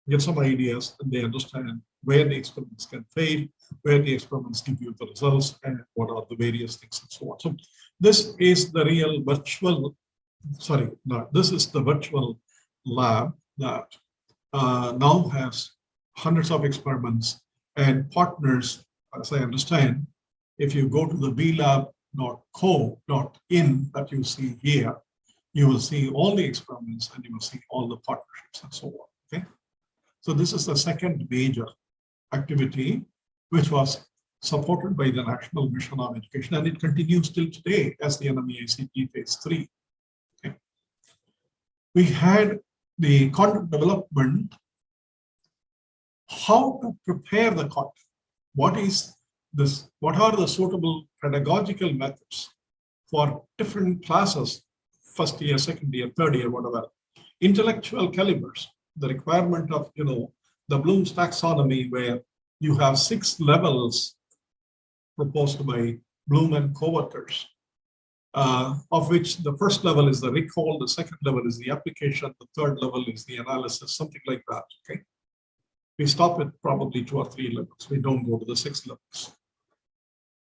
get some ideas, and they understand where the experiments can fail, where the experiments give you the results, and what are the various things and so on. So this is the real virtual, this is the virtual lab that now has hundreds of experiments and partners, as I understand. If you go to the vlab.co.in that you see here, you will see all the experiments and you will see all the partnerships and so on. Okay, so this is the second major activity which was supported by the National Mission on Education, and it continues till today as the NME-ICT Phase 3. Okay. We had the content development, how to prepare the content. What is this? What are the suitable pedagogical methods for different classes, first year, second year, third year, whatever. Intellectual calibers, the requirement of, the Bloom's taxonomy, where you have 6 levels proposed by Bloom and co-workers, of which the first level is the recall, the second level is the application, the third level is the analysis, something like that. Okay, we stop at probably 2 or 3 levels. We don't go to the 6 levels.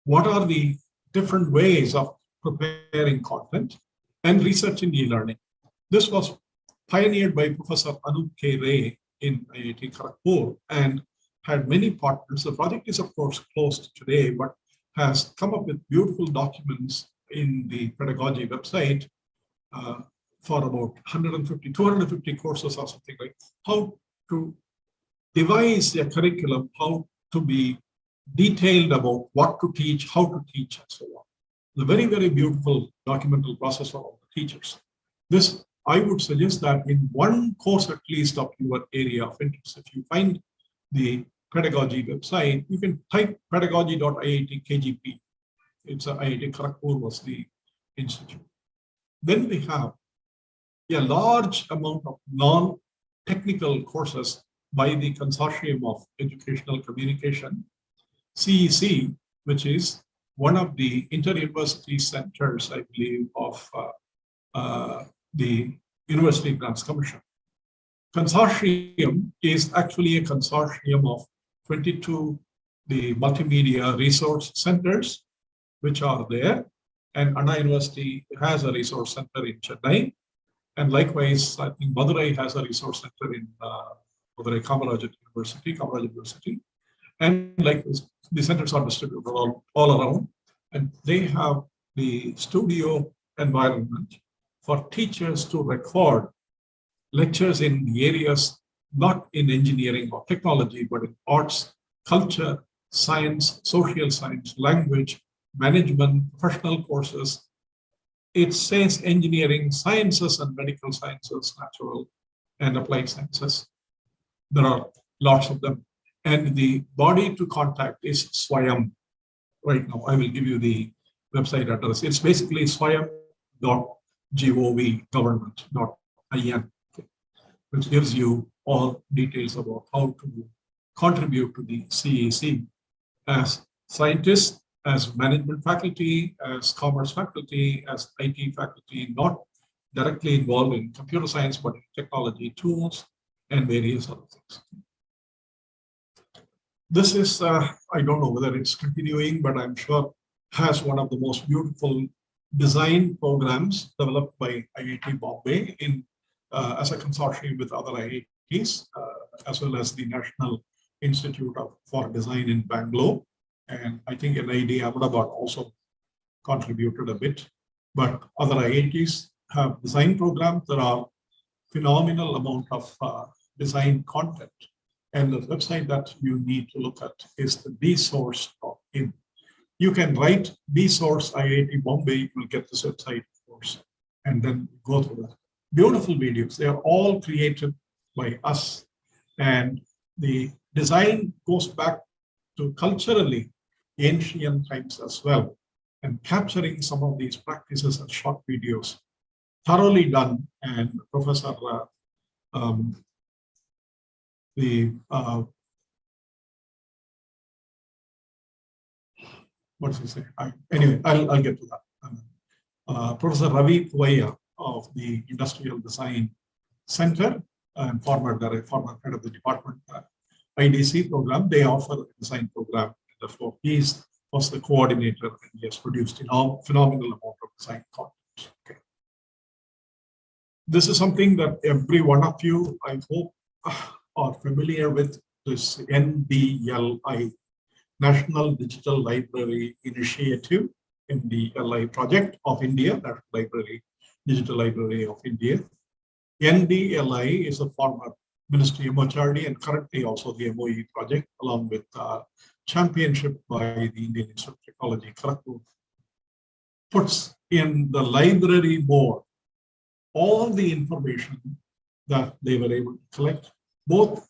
What are the different ways of preparing content and researching e-learning? This was pioneered by Professor Anup K. Ray in IIT Kharagpur and had many partners. The project is, of course, closed today, but has come up with beautiful documents in the pedagogy website for about 250 courses or something like how to devise a curriculum, how to be detailed about what to teach, how to teach, and so on. the very, very beautiful documental process for all the teachers. This, I would suggest that in one course at least of your area of interest, if you find the pedagogy website, you can type pedagogy.iitkgp. It's a IIT Kharagpur was the institute. Then we have a large amount of non-technical courses by the Consortium of Educational Communication, CEC, which is one of the inter-university centers, I believe, of the University Grants Commission. Consortium is actually a consortium of 22 the multimedia resource centers which are there, and Anna University has a resource center in Chennai, and likewise I think Madurai has a resource center in Madurai Kamaraj University, and likewise the centers are distributed all around, and they have the studio environment for teachers to record lectures in the areas not in engineering or technology, but in arts, culture, science, social science, language, management, professional courses. It says engineering, sciences and medical sciences, natural and applied sciences. There are lots of them. And the body to contact is Swayam. Right now, I will give you the website address. It's basically swayam.gov government.in, which gives you all details about how to contribute to the CAC as scientists, as management faculty, as commerce faculty, as IT faculty, not directly involved in computer science, but in technology tools and various other things. This is, I don't know whether it's continuing, but I'm sure has one of the most beautiful design programs developed by IIT Bombay in as a consortium with other IITs, as well as the National Institute for Design in Bangalore. And I think NID Ahmedabad also contributed a bit, but other IITs have design programs. There are phenomenal amount of design content. And the website that you need to look at is the bsource.in. You can write bsource IIT Bombay, you will get this website, of course, and then go through that. Beautiful videos. They are all created by us. And the design goes back to culturally ancient times as well, and capturing some of these practices as short videos, thoroughly done. And Professor what does he say? Anyway, I'll get to that. Professor Ravi Puvaya of the Industrial Design Center and former head of the department IDC program, they offer a design program. Therefore, he was the coordinator, and he has produced a phenomenal amount of design content. Okay. This is something that every one of you, I hope, are familiar with. This NDLI, National Digital Library Initiative, NDLI project of India, National Library, Digital Library of India. NDLI is a former Ministry of MHRD and currently also the MOE project, along with championship by the Indian Institute of Technology, Kharagpur, puts in the library board all the information that they were able to collect, both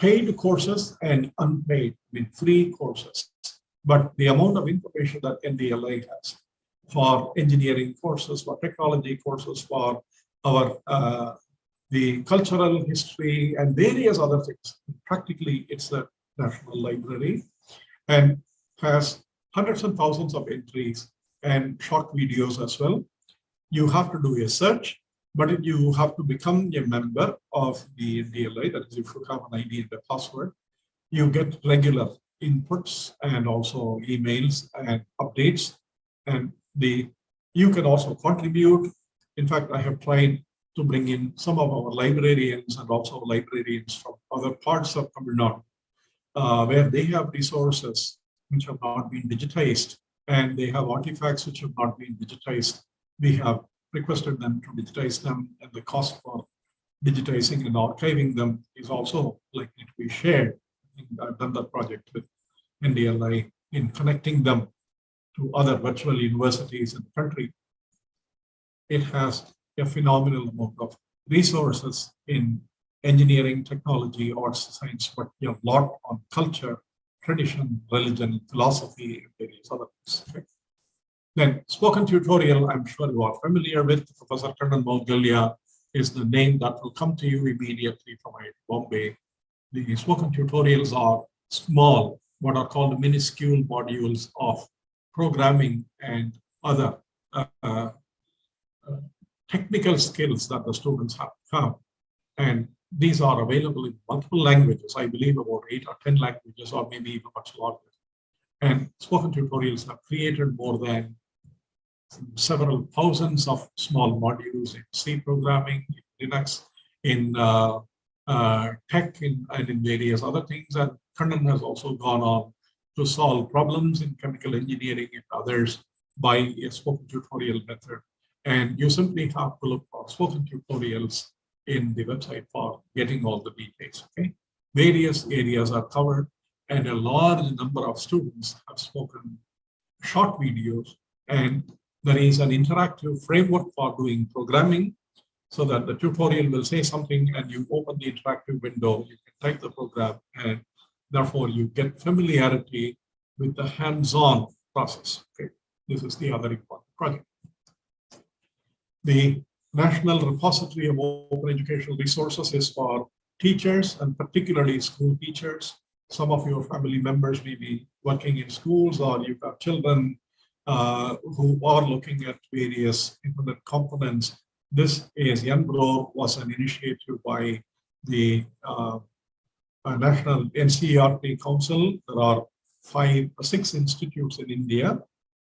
paid courses and unpaid, free courses. But the amount of information that NDLI has for engineering courses, for technology courses, for our the cultural history and various other things. Practically, it's a national library and has hundreds and thousands of entries and short videos as well. You have to do a search, but you have to become a member of the NDLI. That is, if you have an ID and a password, you get regular inputs and also emails and updates. And you can also contribute. In fact, I have tried to bring in some of our librarians and also librarians from other parts of Tamil Nadu, where they have resources which have not been digitized, and they have artifacts which have not been digitized. We have requested them to digitize them, and the cost for digitizing and archiving them is also likely to be shared. I've done that project with NDLI in connecting them to other virtual universities in the country. It has a phenomenal amount of resources in engineering, technology, arts, science, but a lot on culture, tradition, religion, philosophy, and various other things. Okay. Then spoken tutorial, I'm sure you are familiar with. Professor Kannan Moudgalya is the name that will come to you immediately from Bombay. The spoken tutorials are small, what are called minuscule modules of programming and other technical skills that the students have to have. And these are available in multiple languages, I believe about 8 or 10 languages, or maybe even much larger. And spoken tutorials have created more than several thousands of small modules in C programming, in Linux, in tech, and in various other things. And Kannan has also gone on to solve problems in chemical engineering and others by a spoken tutorial method. And you simply have to look for spoken tutorials in the website for getting all the details. Okay, various areas are covered, and a large number of students have spoken short videos, and there is an interactive framework for doing programming, so that the tutorial will say something and you open the interactive window, you can type the program, and therefore you get familiarity with the hands-on process. Okay, this is the other important project. The National Repository of Open Educational Resources is for teachers, and particularly school teachers. Some of your family members may be working in schools, or you've got children who are looking at various internet components. This ASYANBRO was an initiative by the National NCERT Council. There are 5 or 6 institutes in India,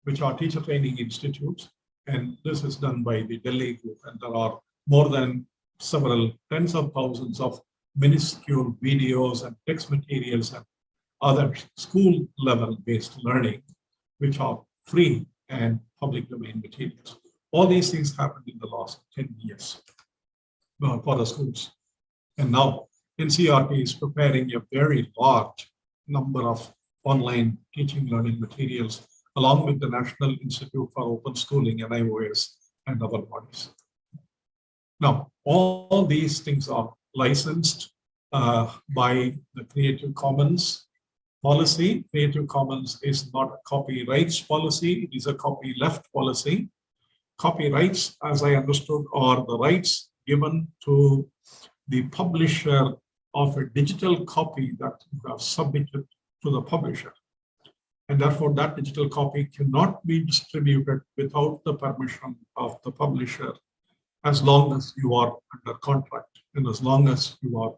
which are teacher training institutes. And this is done by the Delhi group. And there are more than several tens of thousands of minuscule videos and text materials and other school level based learning, which are free and public domain materials. All these things happened in the last 10 years for the schools. And now NCERT is preparing a very large number of online teaching learning materials, along with the National Institute for Open Schooling, NIOS, and other bodies. Now, all these things are licensed by the Creative Commons policy. Creative Commons is not a copyrights policy, it is a copyleft policy. Copyrights, as I understood, are the rights given to the publisher of a digital copy that you have submitted to the publisher. And therefore, that digital copy cannot be distributed without the permission of the publisher, as long as you are under contract and as long as you are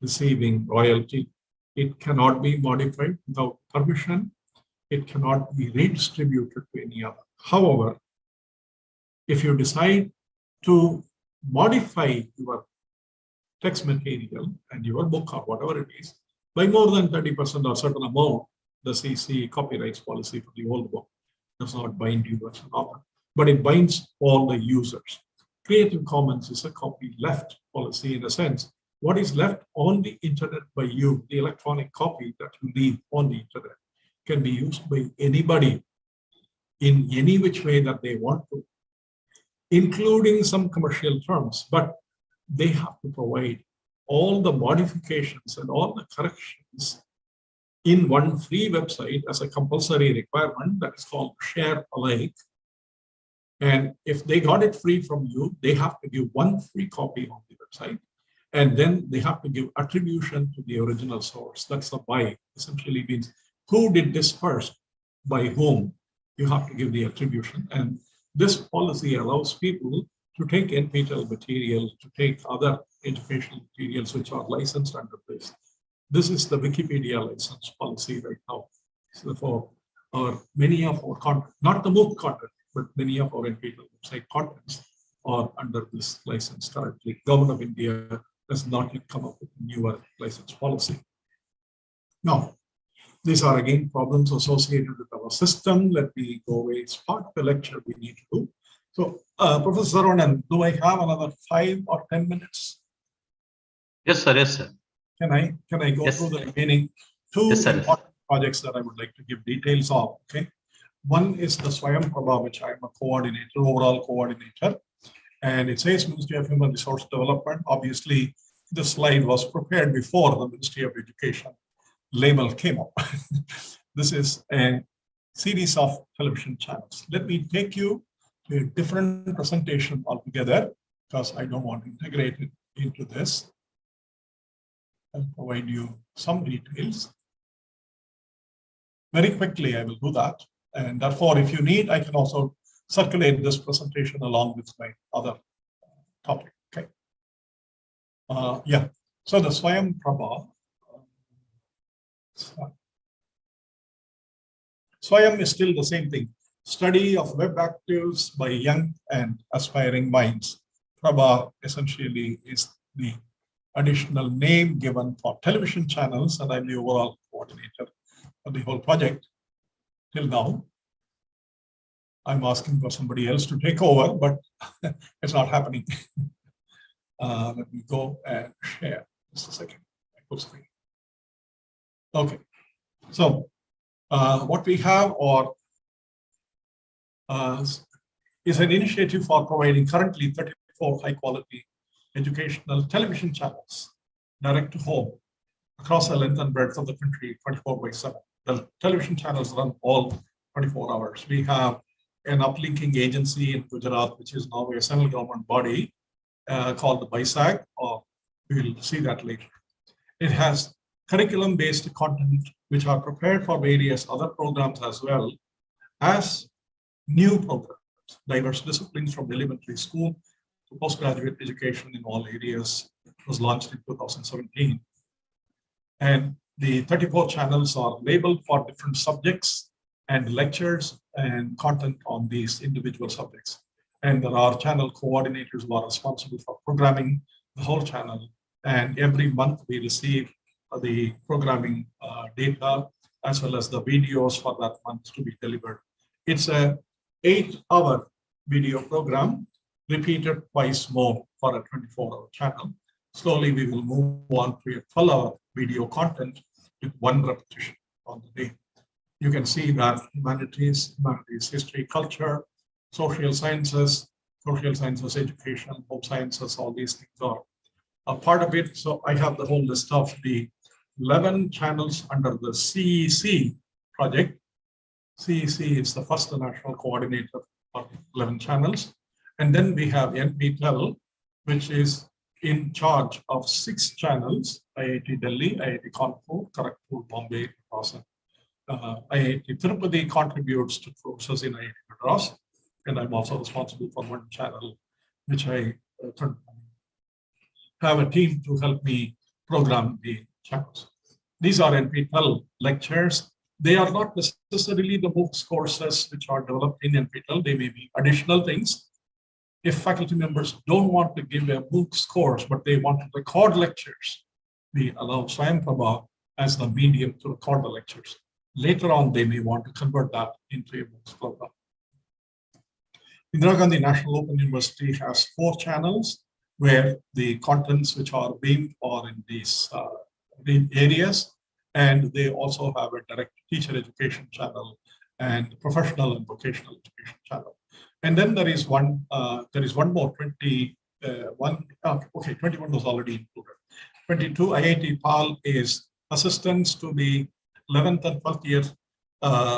receiving royalty. It cannot be modified without permission. It cannot be redistributed to any other. However, if you decide to modify your text material and your book or whatever it is by more than 30% or certain amount, the CC copyrights policy for the old book does not bind you as an author, but it binds all the users. Creative Commons is a copyleft policy in a sense. What is left on the internet by you, the electronic copy that you leave on the internet, can be used by anybody in any which way that they want to, including some commercial terms, but they have to provide all the modifications and all the corrections in one free website as a compulsory requirement that is called share alike. And if they got it free from you, they have to give one free copy on the website. And then they have to give attribution to the original source. That's the by. Essentially means who did this first, by whom. You have to give the attribution. And this policy allows people to take Nptel material, to take other educational materials which are licensed under this. This is the Wikipedia license policy right now. So for many of our content, not the Mooc content, but many of our Nptel website contents are under this license currently. Government of India has not yet come up with a newer license policy. Now, these are again problems associated with our system. Let me go away. It's part of the lecture we need to do. So, Professor Saronan, do I have another 5 or 10 minutes? Yes, sir. Yes, sir. Can I go Yes. through the remaining 2 Yes, sir. important projects that I would like to give details of? Okay. One is the Swayam Prabha, which I'm a coordinator, overall coordinator. And it says Ministry of Human Resource Development. Obviously, the slide was prepared before the Ministry of Education label came up. This is a series of television channels. Let me take you to a different presentation altogether because I don't want to integrate it into this. I'll provide you some details. Very quickly, I will do that. And therefore, if you need, I can also circulate this presentation along with my other topic. Okay. Yeah. So the Swayam Prabha. Swayam is still the same thing. Study of web actives by young and aspiring minds. Prabha essentially is the additional name given for television channels, and I'm the overall coordinator of the whole project till now. I'm asking for somebody else to take over, but it's not happening. Let me go and share. Just a second. Okay. So what we have is an initiative for providing currently 34 high-quality educational television channels direct to home across the length and breadth of the country, 24/7. The television channels run all 24 hours. We have an uplinking agency in Gujarat, which is now a central government body called the BISAG, or we'll see that later. It has curriculum-based content which are prepared for various other programs as well as new programs, diverse disciplines from elementary school to postgraduate education in all areas. It was launched in 2017. And the 34 channels are labeled for different subjects and lectures and content on these individual subjects. And there are channel coordinators who are responsible for programming the whole channel. And every month we receive the programming data as well as the videos for that month to be delivered. It's a 8-hour video program repeated twice more for a 24-hour channel. Slowly we will move on to a 12-hour video content with 1 repetition on the day. You can see that humanities, history, culture, social sciences, education, home sciences, all these things are a part of it. So I have the whole list of the 11 channels under the CEC project. CEC is the first national coordinator for 11 channels. And then we have Nptel, which is in charge of 6 channels: IIT Delhi, IIT Kanpur, Kharagpur, Bombay, Madras. IIT Tirupati contributes to courses in IIT Madras, and I'm also responsible for 1 channel, which I have a team to help me program the channels. These are Nptel lectures. They are not necessarily the Moocs courses which are developed in Nptel. They may be additional things. If faculty members don't want to give a Moocs course, but they want to record lectures, we allow Swayam Prabha as the medium to record the lectures. Later on, they may want to convert that into a Moocs program. Indira Gandhi National Open University has 4 channels where the contents which are beamed are in these areas. And they also have a direct teacher education channel and professional and vocational education channel. And then there is one more 21. Okay, 21 was already included. 22 IIT PAL is assistance to the 11th and 12th year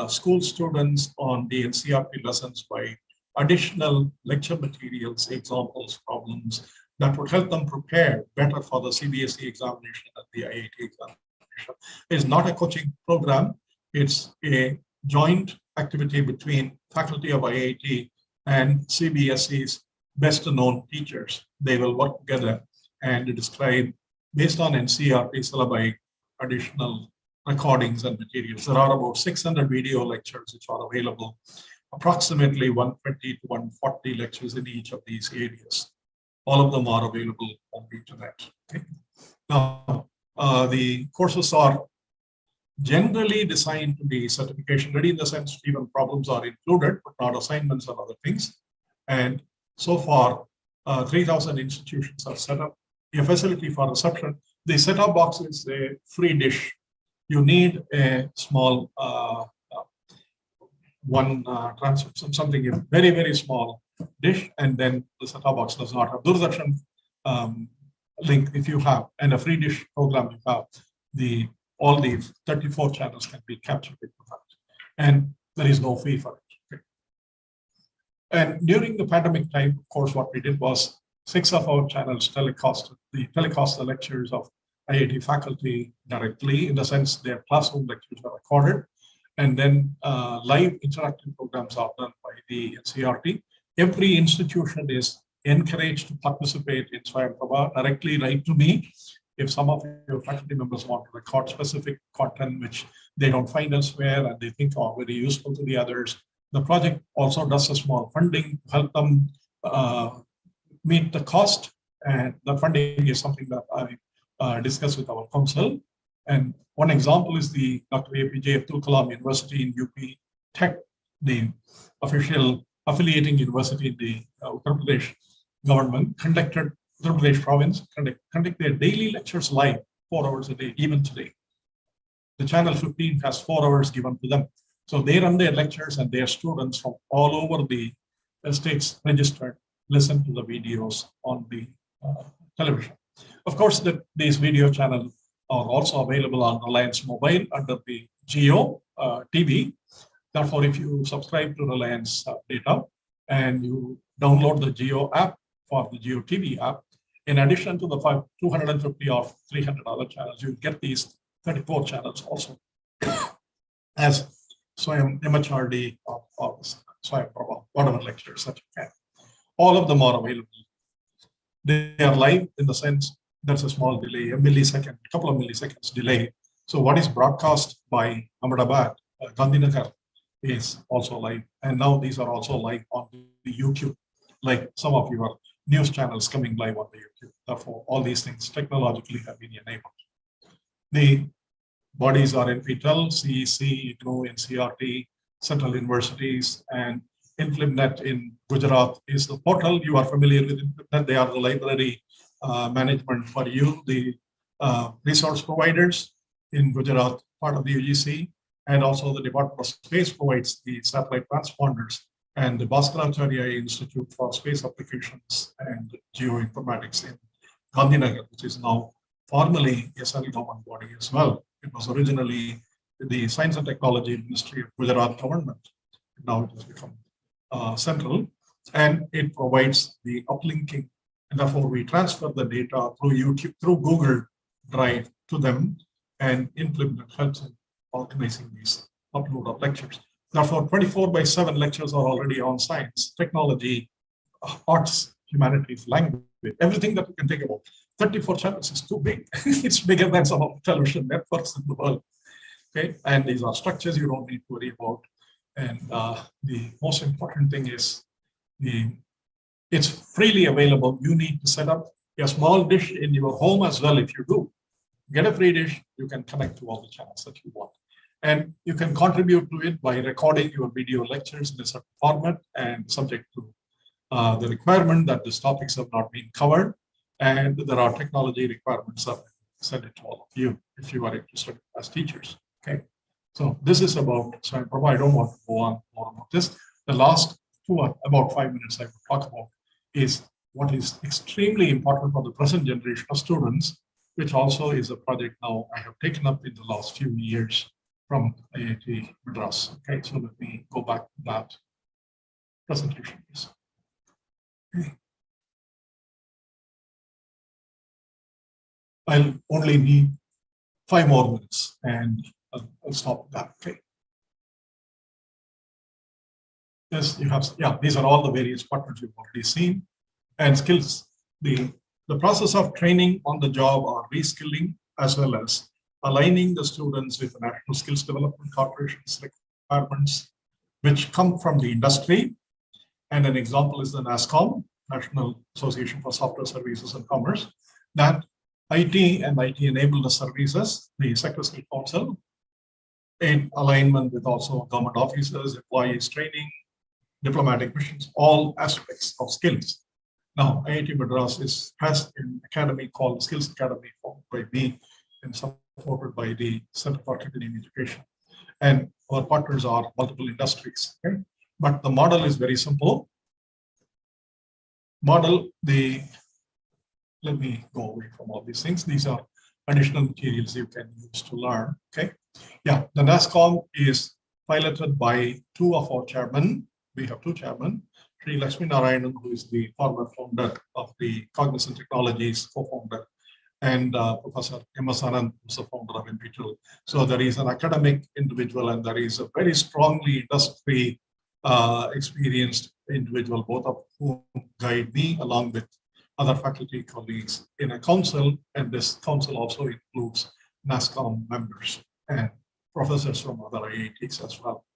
school students on the NCERT lessons by additional lecture materials, examples, problems that would help them prepare better for the CBSE examination and the IIT examination. It's not a coaching program. It's a joint activity between faculty of IIT and CBSE's best known teachers. They will work together and describe, based on NCERT syllabi, additional recordings and materials. There are about 600 video lectures which are available, approximately 120 to 140 lectures in each of these areas. All of them are available on the internet. Okay. Now, the courses are generally designed to be certification ready, in the sense even problems are included, but not assignments or other things. And so far, 3,000 institutions have set up a facility for reception. The set-top box is a free dish. You need a small one transcript, something in very, very small dish, and then the set-top box does not have Doordarshan link. If you have, and a free dish program you have, all the 34 channels can be captured into that, and there is no fee for it. Okay. And during the pandemic time, of course, what we did was 6 of our channels telecast the lectures of IIT faculty directly, in the sense their classroom lectures are recorded, and then live interactive programs are done by the NCRT. Every institution is encouraged to participate in Swayamprabha. Directly write to me if some of your faculty members want to record specific content which they don't find elsewhere and they think are very useful to the others. The project also does a small funding to help them meet the cost, and the funding is something that I discuss with our council. And one example is the Dr. APJ Abdul Kalam University in UP Tech, the official affiliating university in the Uttar Pradesh government, Uttar Pradesh province, conduct their daily lectures live 4 hours a day, even today. The channel 15 has 4 hours given to them. So they run their lectures, and their students from all over the states registered listen to the videos on the television. Of course, these video channels are also available on Reliance Mobile under the Geo TV. Therefore, if you subscribe to Reliance Data and you download the Geo app for the Geo TV app, in addition to the $250 or $300 channels, you get these 34 channels also as Swayam MHRD or Swayamprabha, whatever lectures that you can. All of them are available. They are live in the sense there's a small delay, a couple of milliseconds delay. So what is broadcast by Ahmedabad, Gandhinagar, is also live. And now these are also live on the YouTube, like some of your news channels coming live on the YouTube. Therefore, all these things technologically have been enabled. The bodies are Nptel, CEC, IGNOU, NCRT, central universities, and InflimNet in Gujarat is the portal. You are familiar with InflimNet. They are the library management for you, the resource providers in Gujarat, part of the UGC, and also the Department of Space provides the satellite transponders, and the Bhaskaracharya Institute for Space Applications and Geoinformatics in Gandhinagar, which is now formally a central government body as well. It was originally the Science and Technology Ministry of Gujarat government. Now it has become central, and it provides the uplinking. And therefore, we transfer the data through YouTube, through Google Drive to them, and InflimNet helps in organizing these upload of lectures. Therefore, 24/7 lectures are already on science, technology, arts, humanities, language, everything that we can think about. 34 channels is too big. It's bigger than some of the television networks in the world. Okay, and these are structures you don't need to worry about. And the most important thing is it's freely available. You need to set up a small dish in your home as well. If you do, get a free dish, you can connect to all the channels that you want. And you can contribute to it by recording your video lectures in a certain format and subject to the requirement that these topics have not been covered. And there are technology requirements that send it to all of you if you are interested as teachers. Okay. So this is about Swayamprabha. I don't want to go on more about this. The last about 5 minutes I will talk about is what is extremely important for the present generation of students, which also is a project now I have taken up in the last few years from IIT Madras. Okay, so let me go back to that presentation, please. Okay. I'll only need 5 more minutes and I'll stop that. Okay. Yes, you have, yeah, these are all the various partners you've already seen. And skills, the process of training on the job or reskilling, as well as aligning the students with the National Skills Development Corporation's requirements, which come from the industry. And an example is the NASCOM, National Association for Software Services and Commerce, that IT and IT-enabled services, the Secretary Council, in alignment with also government officers, employees training, diplomatic missions, all aspects of skills. Now, IIT Madras has an academy called the Skills Academy, formed by me and supported by the Center for Continuing Education. and our partners are multiple industries. Okay? But the model is very simple. Let me go away from all these things. These are additional materials you can use to learn. Okay. Yeah, the NASCOM is piloted by two of our chairmen. We have two chairmen, Sri Lakshmi Narayanan, who is the former founder of the Cognizant Technologies, co-founder, and Professor M.S. Anand, who's the founder of Nptel. So there is an academic individual and there is a very strongly industry experienced individual, both of whom guide me along with other faculty colleagues in a council, and this council also includes NASCOM members and professors from other IITs as well.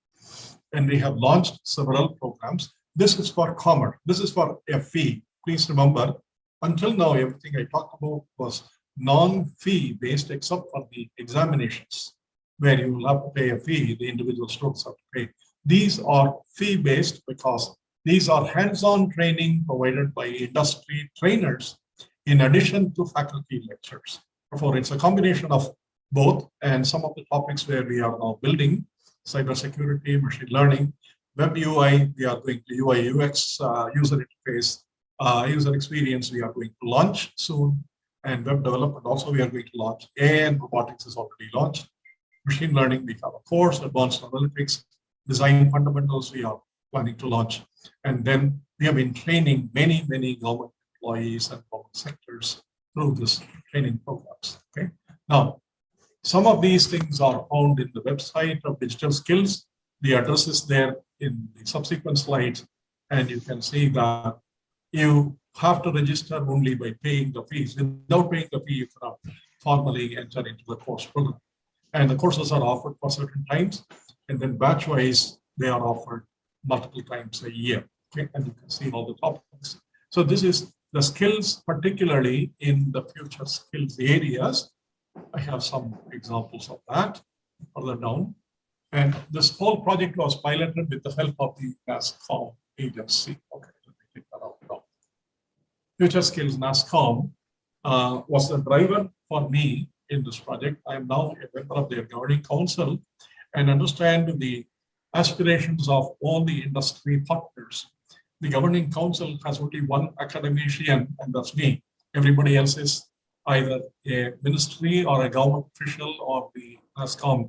And we have launched several programs. This is for commerce. This is for a fee. Please remember, until now, everything I talked about was non-fee based, except for the examinations, where you will have to pay a fee, the individual students have to pay. These are fee based because these are hands-on training provided by industry trainers in addition to faculty lectures. Therefore, it's a combination of both, and some of the topics where we are now building, cybersecurity, machine learning, web UI, we are going to UI, UX, user interface, user experience, we are going to launch soon, and web development also we are going to launch. AI and robotics is already launched. Machine learning, we have a course, advanced analytics, design fundamentals, we are planning to launch. And then we have been training many government employees and public sectors through this training programs. Okay. Now, some of these things are found in the website of digital skills. The address is there in the subsequent slides, and you can see that you have to register only by paying the fees. Without paying the fee, you cannot formally enter into the course program. And the courses are offered for certain times, and then batch-wise, they are offered multiple times a year. Okay, and you can see all the topics. So this is the skills, particularly in the future skills areas. I have some examples of that further down. And this whole project was piloted with the help of the NASCOM agency. Okay, let me take that out now. Future Skills NASCOM was the driver for me in this project. I am now a member of their governing council and understand the aspirations of all the industry partners. The governing council has only one academician, and that's me. Everybody else is either a ministry or a government official or the NASCOM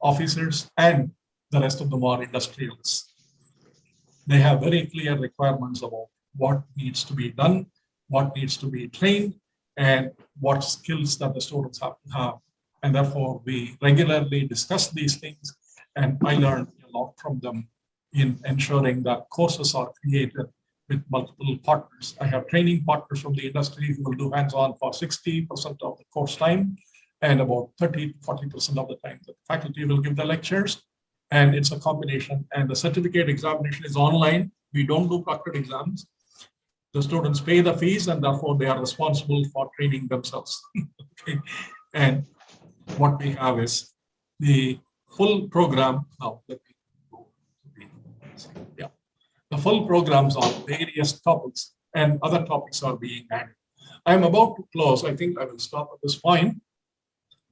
officers, and the rest of them are industrialists. They have very clear requirements about what needs to be done, what needs to be trained, and what skills that the students have to have. And therefore, we regularly discuss these things, and I learn a lot from them in ensuring that courses are created with multiple partners. I have training partners from the industry who will do hands-on for 60% of the course time, and about 30 to 40% of the time the faculty will give the lectures. And it's a combination, and the certificate examination is online. We don't do proctored exams. The students pay the fees, and therefore they are responsible for training themselves. Okay. And what we have is the full program. Now, let me go to the full programs on various topics, and other topics are being added. I'm about to close. I think I will stop at this point.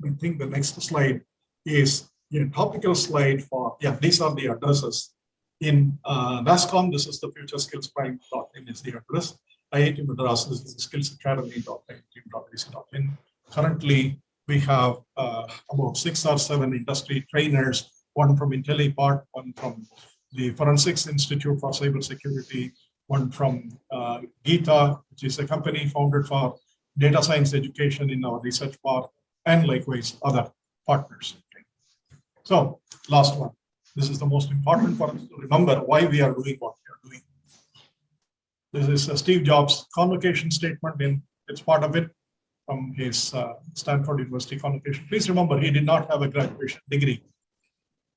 I think the next slide is a topical slide for, these are the addresses. In NASCOM, this is the futureskillsprime.in is the address. IIT Madras is the skillsacademy.iit.ac.in. Currently, we have about 6 or 7 industry trainers, one from IntelliPart, one from the Forensics Institute for Cybersecurity, one from Geeta, which is a company founded for data science education in our research park, and likewise other partners. So last one. This is the most important for us to remember why we are doing what we are doing. This is Steve Jobs' convocation statement, and it's part of it from his Stanford University convocation. Please remember, he did not have a graduation degree,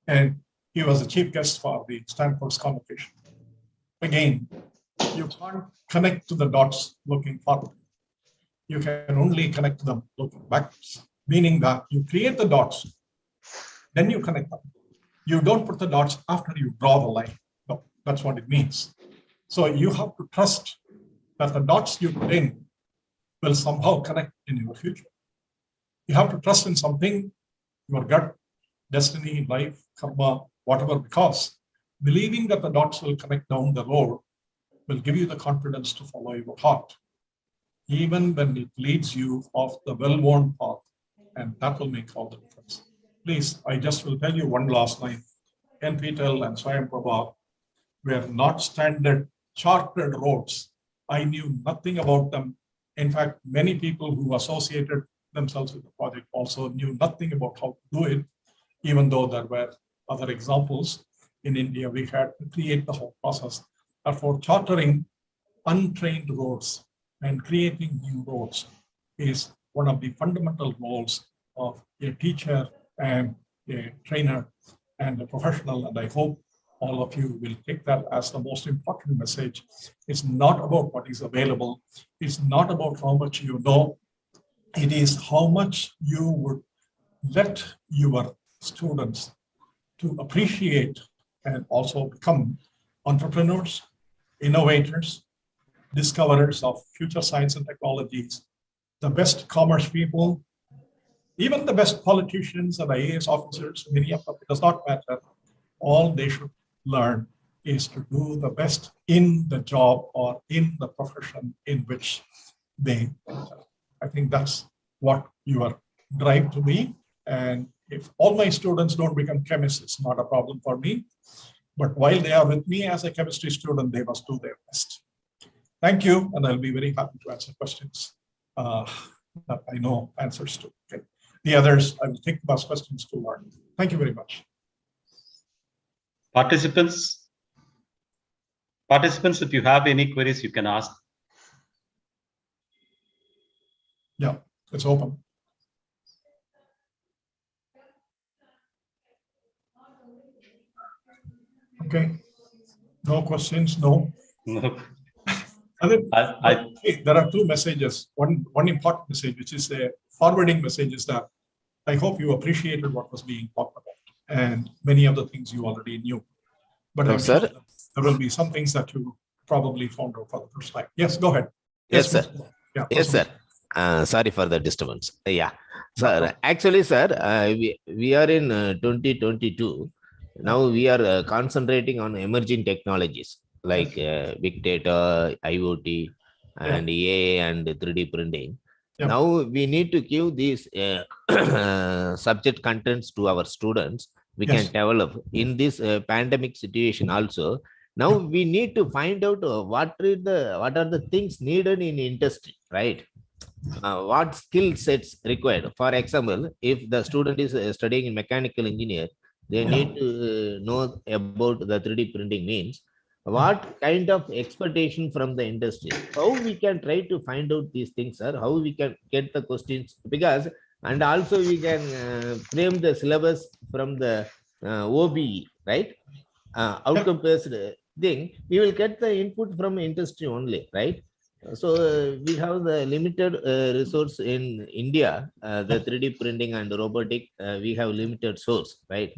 and he was the chief guest for the Stanford's convocation. Again, you can't connect to the dots looking forward. You can only connect to them looking backwards, meaning that you create the dots, then you connect them. You don't put the dots after you draw the line. No, that's what it means. So you have to trust that the dots you put in will somehow connect in your future. You have to trust in something, your gut, destiny, life, karma, whatever, because believing that the dots will connect down the road will give you the confidence to follow your heart, even when it leads you off the well-worn path, and that will make all the difference. Please, I just will tell you one last line. Nptel and Swayamprabha were not standard chartered roads. I knew nothing about them. In fact, many people who associated themselves with the project also knew nothing about how to do it, even though there were other examples. In India, we had to create the whole process. Therefore, chartering untrained roads and creating new roads is one of the fundamental roles of a teacher and a trainer and a professional. And I hope all of you will take that as the most important message. It's not about what is available. It's not about how much you know. It is how much you would let your students to appreciate and also become entrepreneurs, innovators, discoverers of future science and technologies, the best commerce people, even the best politicians and IAS officers, many of them, it does not matter. All they should learn is to do the best in the job or in the profession in which they enter. I think that's what your drive to be. And if all my students don't become chemists, it's not a problem for me. But while they are with me as a chemistry student, they must do their best. Thank you, and I'll be very happy to answer questions that I know answers to. Okay. The others, I will take those questions to learn. Thank you very much. Participants, if you have any queries, you can ask. Yeah, it's open. Okay. No questions, no. No. There are two messages. One important message, which is a forwarding message, is that I hope you appreciated what was being talked about, and many of the things you already knew. But I'm sure there will be some things that you probably found out for the first time. Yes, go ahead. Yes, sir. Yeah, yes, sir. Sorry for the disturbance. Yeah, sir. Actually, sir, we are in 2022. Now we are concentrating on emerging technologies like big data, IoT, and AI and 3D printing. Now we need to give these subject contents to our students. We can develop in this pandemic situation also. Now we need to find out what are the things needed in industry, right? What skill sets required. For example, if the student is studying in mechanical engineer, they need to know about the 3D printing means. What kind of expectation from the industry? How we can try to find out these things, sir? How we can get the questions? Because, and also we can frame the syllabus from the OBE, right? Outcome-based thing. We will get the input from industry only, right? So we have the limited resource in India, the 3D printing and robotic, we have limited source, right?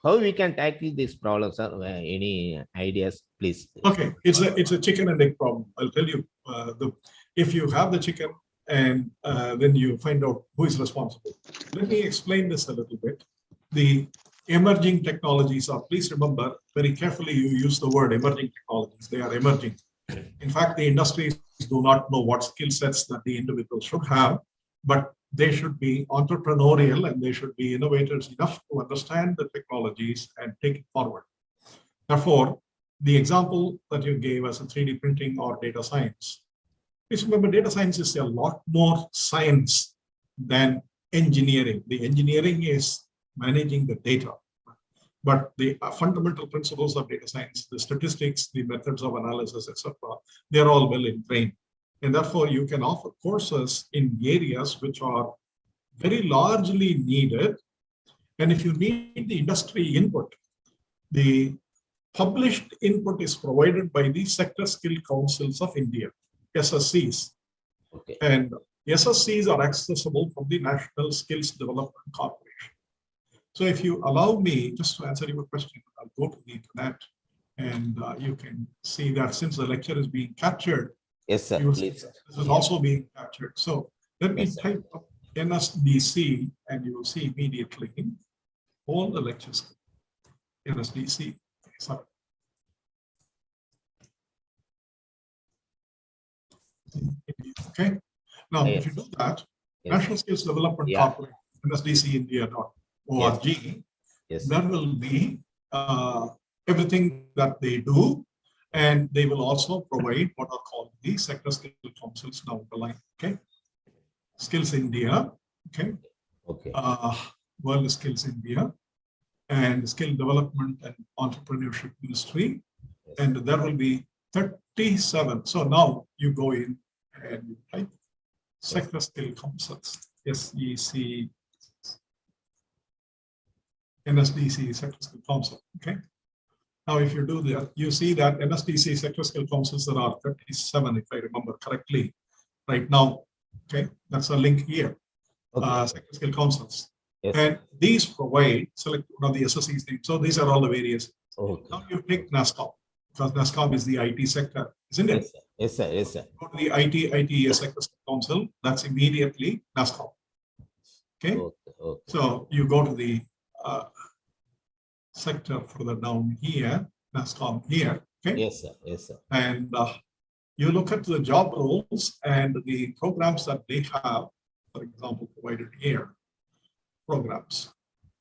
How we can tackle these problems, sir? Any ideas, please? Okay, it's a chicken and egg problem. I'll tell you, if you have the chicken and then you find out who is responsible. Let me explain this a little bit. The emerging technologies are, please remember very carefully, you use the word emerging technologies. They are emerging. In fact, the industries do not know what skill sets that the individual should have, but they should be entrepreneurial and they should be innovators enough to understand the technologies and take it forward. Therefore, the example that you gave as a 3D printing or data science, please remember data science is a lot more science than engineering. The engineering is managing the data. But the fundamental principles of data science, the statistics, the methods of analysis, etc., they're all well ingrained. And therefore, you can offer courses in areas which are very largely needed. And if you need the industry input, the published input is provided by the Sector Skill Councils of India, SSCs. Okay. And SSCs are accessible from the National Skills Development Corporation. So if you allow me, just to answer your question, I'll go to the internet and you can see that since the lecture is being captured, yes, sir, please, sir. This is also being captured. So let me type up NSDC and you will see immediately all the lectures, NSDC. Sorry. Okay. Now, if you do that, National Skills Development Corporation, NSDCindia.org, that will be everything that they do, and they will also provide what are called the sector skill councils down the line. Okay. Skills India, okay. World Skills India, and Skill Development and Entrepreneurship Ministry, and there will be 37. So now you go in and you type sector skill councils, SEC, NSDC sector skill council. Okay. Now, if you do that, you see that NSDC sector skill councils, there are 37, if I remember correctly, right now. Okay, that's a link here. Sector skill councils. And these provide, select one of the SSC's name. So these are all the various. Now you pick NASCOM, because NASCOM is the IT sector, isn't it? Yes, sir. Yes, sir. Go to the ITES sector council, that's immediately NASCOM. Okay. So you go to the sector further down here, NASCOM here. Okay. Yes, sir. Yes, sir. And you look at the job roles and the programs that they have, for example, provided here. Programs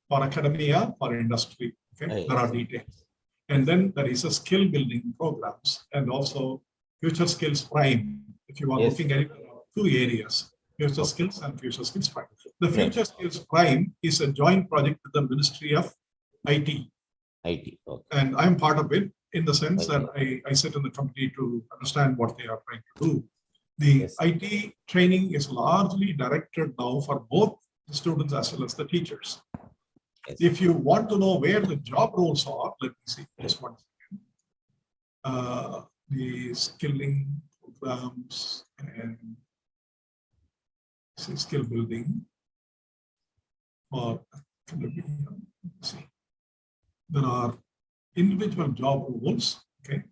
for academia, for industry. Okay, there are details. And then there is a skill building programs and also future skills prime. If you are looking at it, two areas, future skills and future skills prime. The future skills prime is a joint project with the Ministry of IT. And I'm part of it in the sense that I sit in the committee to understand what they are trying to do. The IT training is largely directed now for both the students as well as the teachers. If you want to know where the job roles are, let me see just one second. The skilling programs and skill building or see. There are individual job roles. Okay.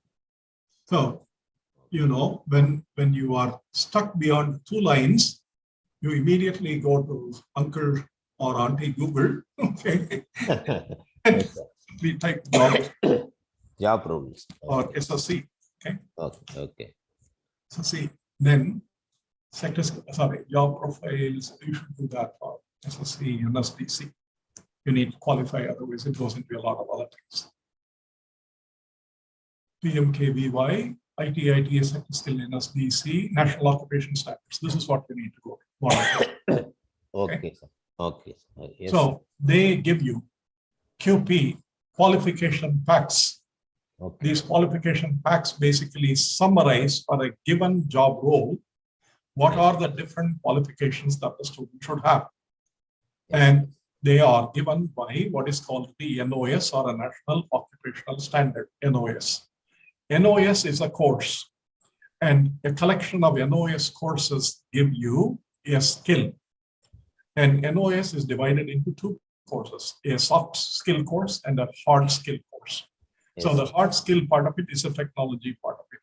So you know when you are stuck beyond two lines, you immediately go to Uncle or Auntie Google, okay, and we type job roles or SSC, okay. Okay. SSC, then sectors, job profiles. You should do that for SSC and SDC. You need to qualify, otherwise it goes into a lot of other things. PMKVY, ITITS sector skill in SDC, National Occupation Standards. This is what you need to go. Okay, sir. Okay. Yes. So they give you QP qualification packs. These qualification packs basically summarize for a given job role what are the different qualifications that the student should have. And they are given by what is called the NOS, or a National Occupational Standard, NOS. NOS is a course, and a collection of NOS courses give you a skill. And NOS is divided into two courses, a soft skill course and a hard skill course. So the hard skill part of it is a technology part of it.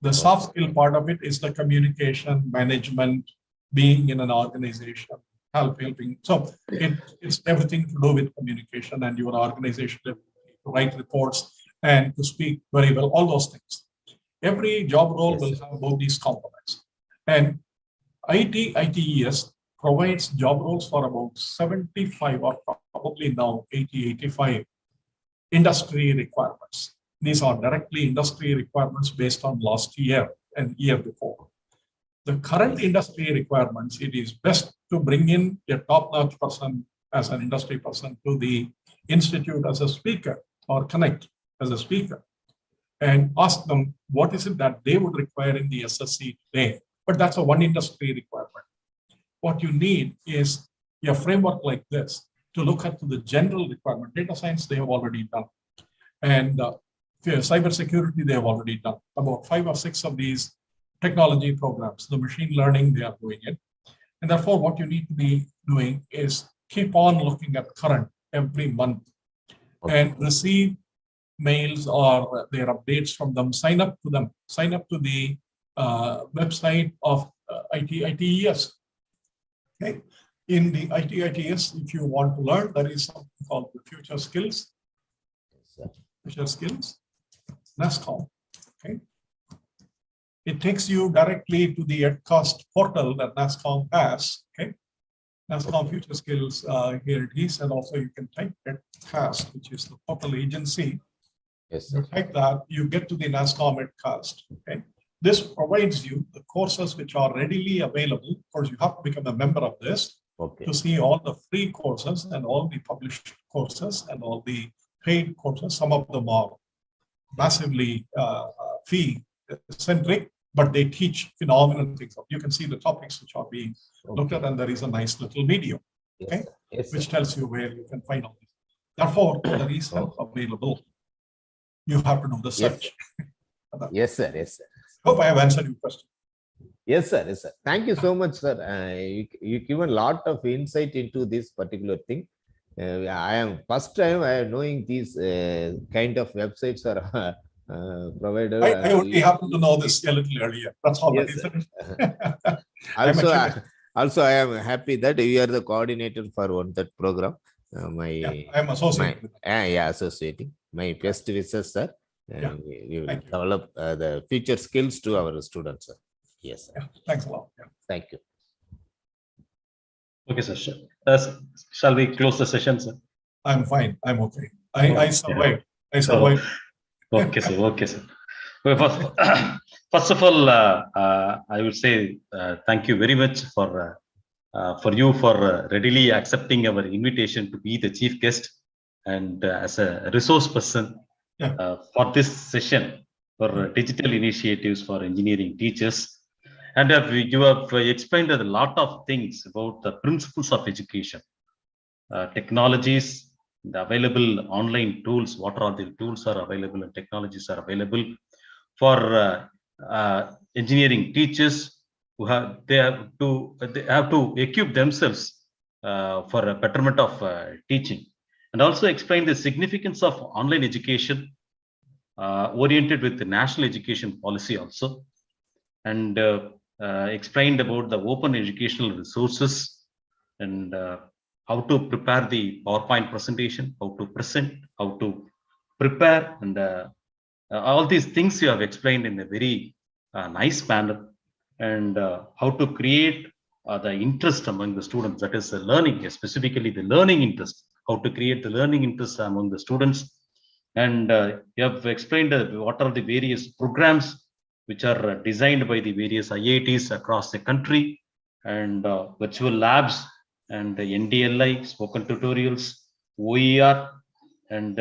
The soft skill part of it is the communication, management, being in an organization, helping. So it's everything to do with communication and your organization, to write reports and to speak very well, all those things. Every job role will have both these components. And ITES provides job roles for about 75 or probably now 80, 85 industry requirements. These are directly industry requirements based on last year and year before. The current industry requirements, it is best to bring in a top-notch person as an industry person to the institute as a speaker or connect as a speaker and ask them what is it that they would require in the SSC today. But that's a one industry requirement. What you need is a framework like this to look at the general requirement. Data science, they have already done. And cybersecurity, they have already done. About 5 or 6 of these technology programs, the machine learning, they are doing it. And therefore, what you need to be doing is keep on looking at current every month and receive mails or their updates from them, sign up to them, sign up to the website of ITES. Okay. In the ITITS, if you want to learn, there is something called the future skills. Future skills, NASCOM. Okay. It takes you directly to the EdCast portal that NASCOM has. Okay. NASCOM future skills, here it is, and also you can type EdCast, which is the portal agency. Yes, You sir. type that, you get to the NASCOM EdCast. Okay. This provides you the courses which are readily available. Of course, you have to become a member of this Okay. to see all the free courses and all the published courses and all the paid courses. Some of them are massively fee centric, but they teach phenomenal things. You can see the topics which are being looked at, and there is a nice little video, Yes, okay, sir. Yes, which sir. tells you where you can find all this. Therefore, there is help available. You have to do the Yes, search. Yes, sir. Yes, sir. Hope I have answered your question. Yes, sir. Yes, sir. Thank you so much, sir. You given a lot of insight into this particular thing. I am first time I am knowing these kind of websites are provided. I only happen to know this a little earlier. That's all. Yes, That is sir. it. Also, I'm also, I am happy that you are the coordinator for that program. I'm associated with it. Yeah, associating. My best wishes, sir. Yeah. We will Thank you. develop the future skills to our students, sir. Yes, sir. Yeah. Thanks a lot. Yeah. Thank you. Okay, sir. Shall we close the session, sir? I'm fine. I'm okay. I survived. I Oh, survived. okay, sir. Okay, sir. Well, first of all, I would say thank you very much for you for readily accepting our invitation to be the chief guest and as a resource person Yeah. for this session for digital initiatives for engineering teachers. And you have explained a lot of things about the principles of education, technologies, the available online tools, what are the tools are available and technologies are available for engineering teachers who they have to equip themselves for a betterment of teaching, and also explain the significance of online education oriented with the national education policy also, and explained about the open educational resources and how to prepare the PowerPoint presentation, how to present, how to prepare, and all these things you have explained in a very nice manner, and how to create the interest among the students, that is the learning, specifically the learning interest, how to create the learning interest among the students. And you have explained what are the various programs which are designed by the various IITs across the country, and virtual labs and the NDLI, spoken tutorials, OER, and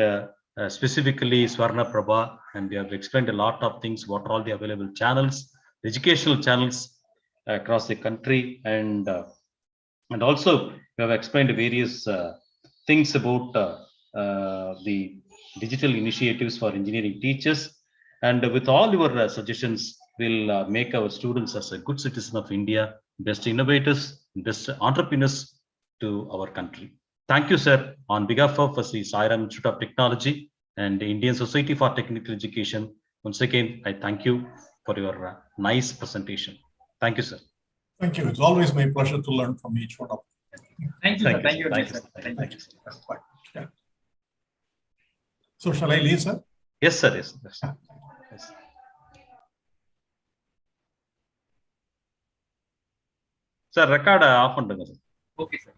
specifically Swarna Prabha, and we have explained a lot of things, what are all the available channels, educational channels across the country, and also we have explained various things about the digital initiatives for engineering teachers. And with all your suggestions, we'll make our students as a good citizen of India, best innovators, best entrepreneurs to our country. Thank you, sir. On behalf of the Sairam Institute of Technology and the Indian Society for Technical Education, once again, I thank you for your nice presentation. Thank you, sir. Thank you. It's always my pleasure to learn from each one of you. Thank you, sir. Thank you, Thank you, sir. sir. Thank you, Thank you. Bye. Yeah. So shall I leave, sir? Yes, sir. Yes. Yes. Sir, record off பண்ணுங்க sir. Okay, sir.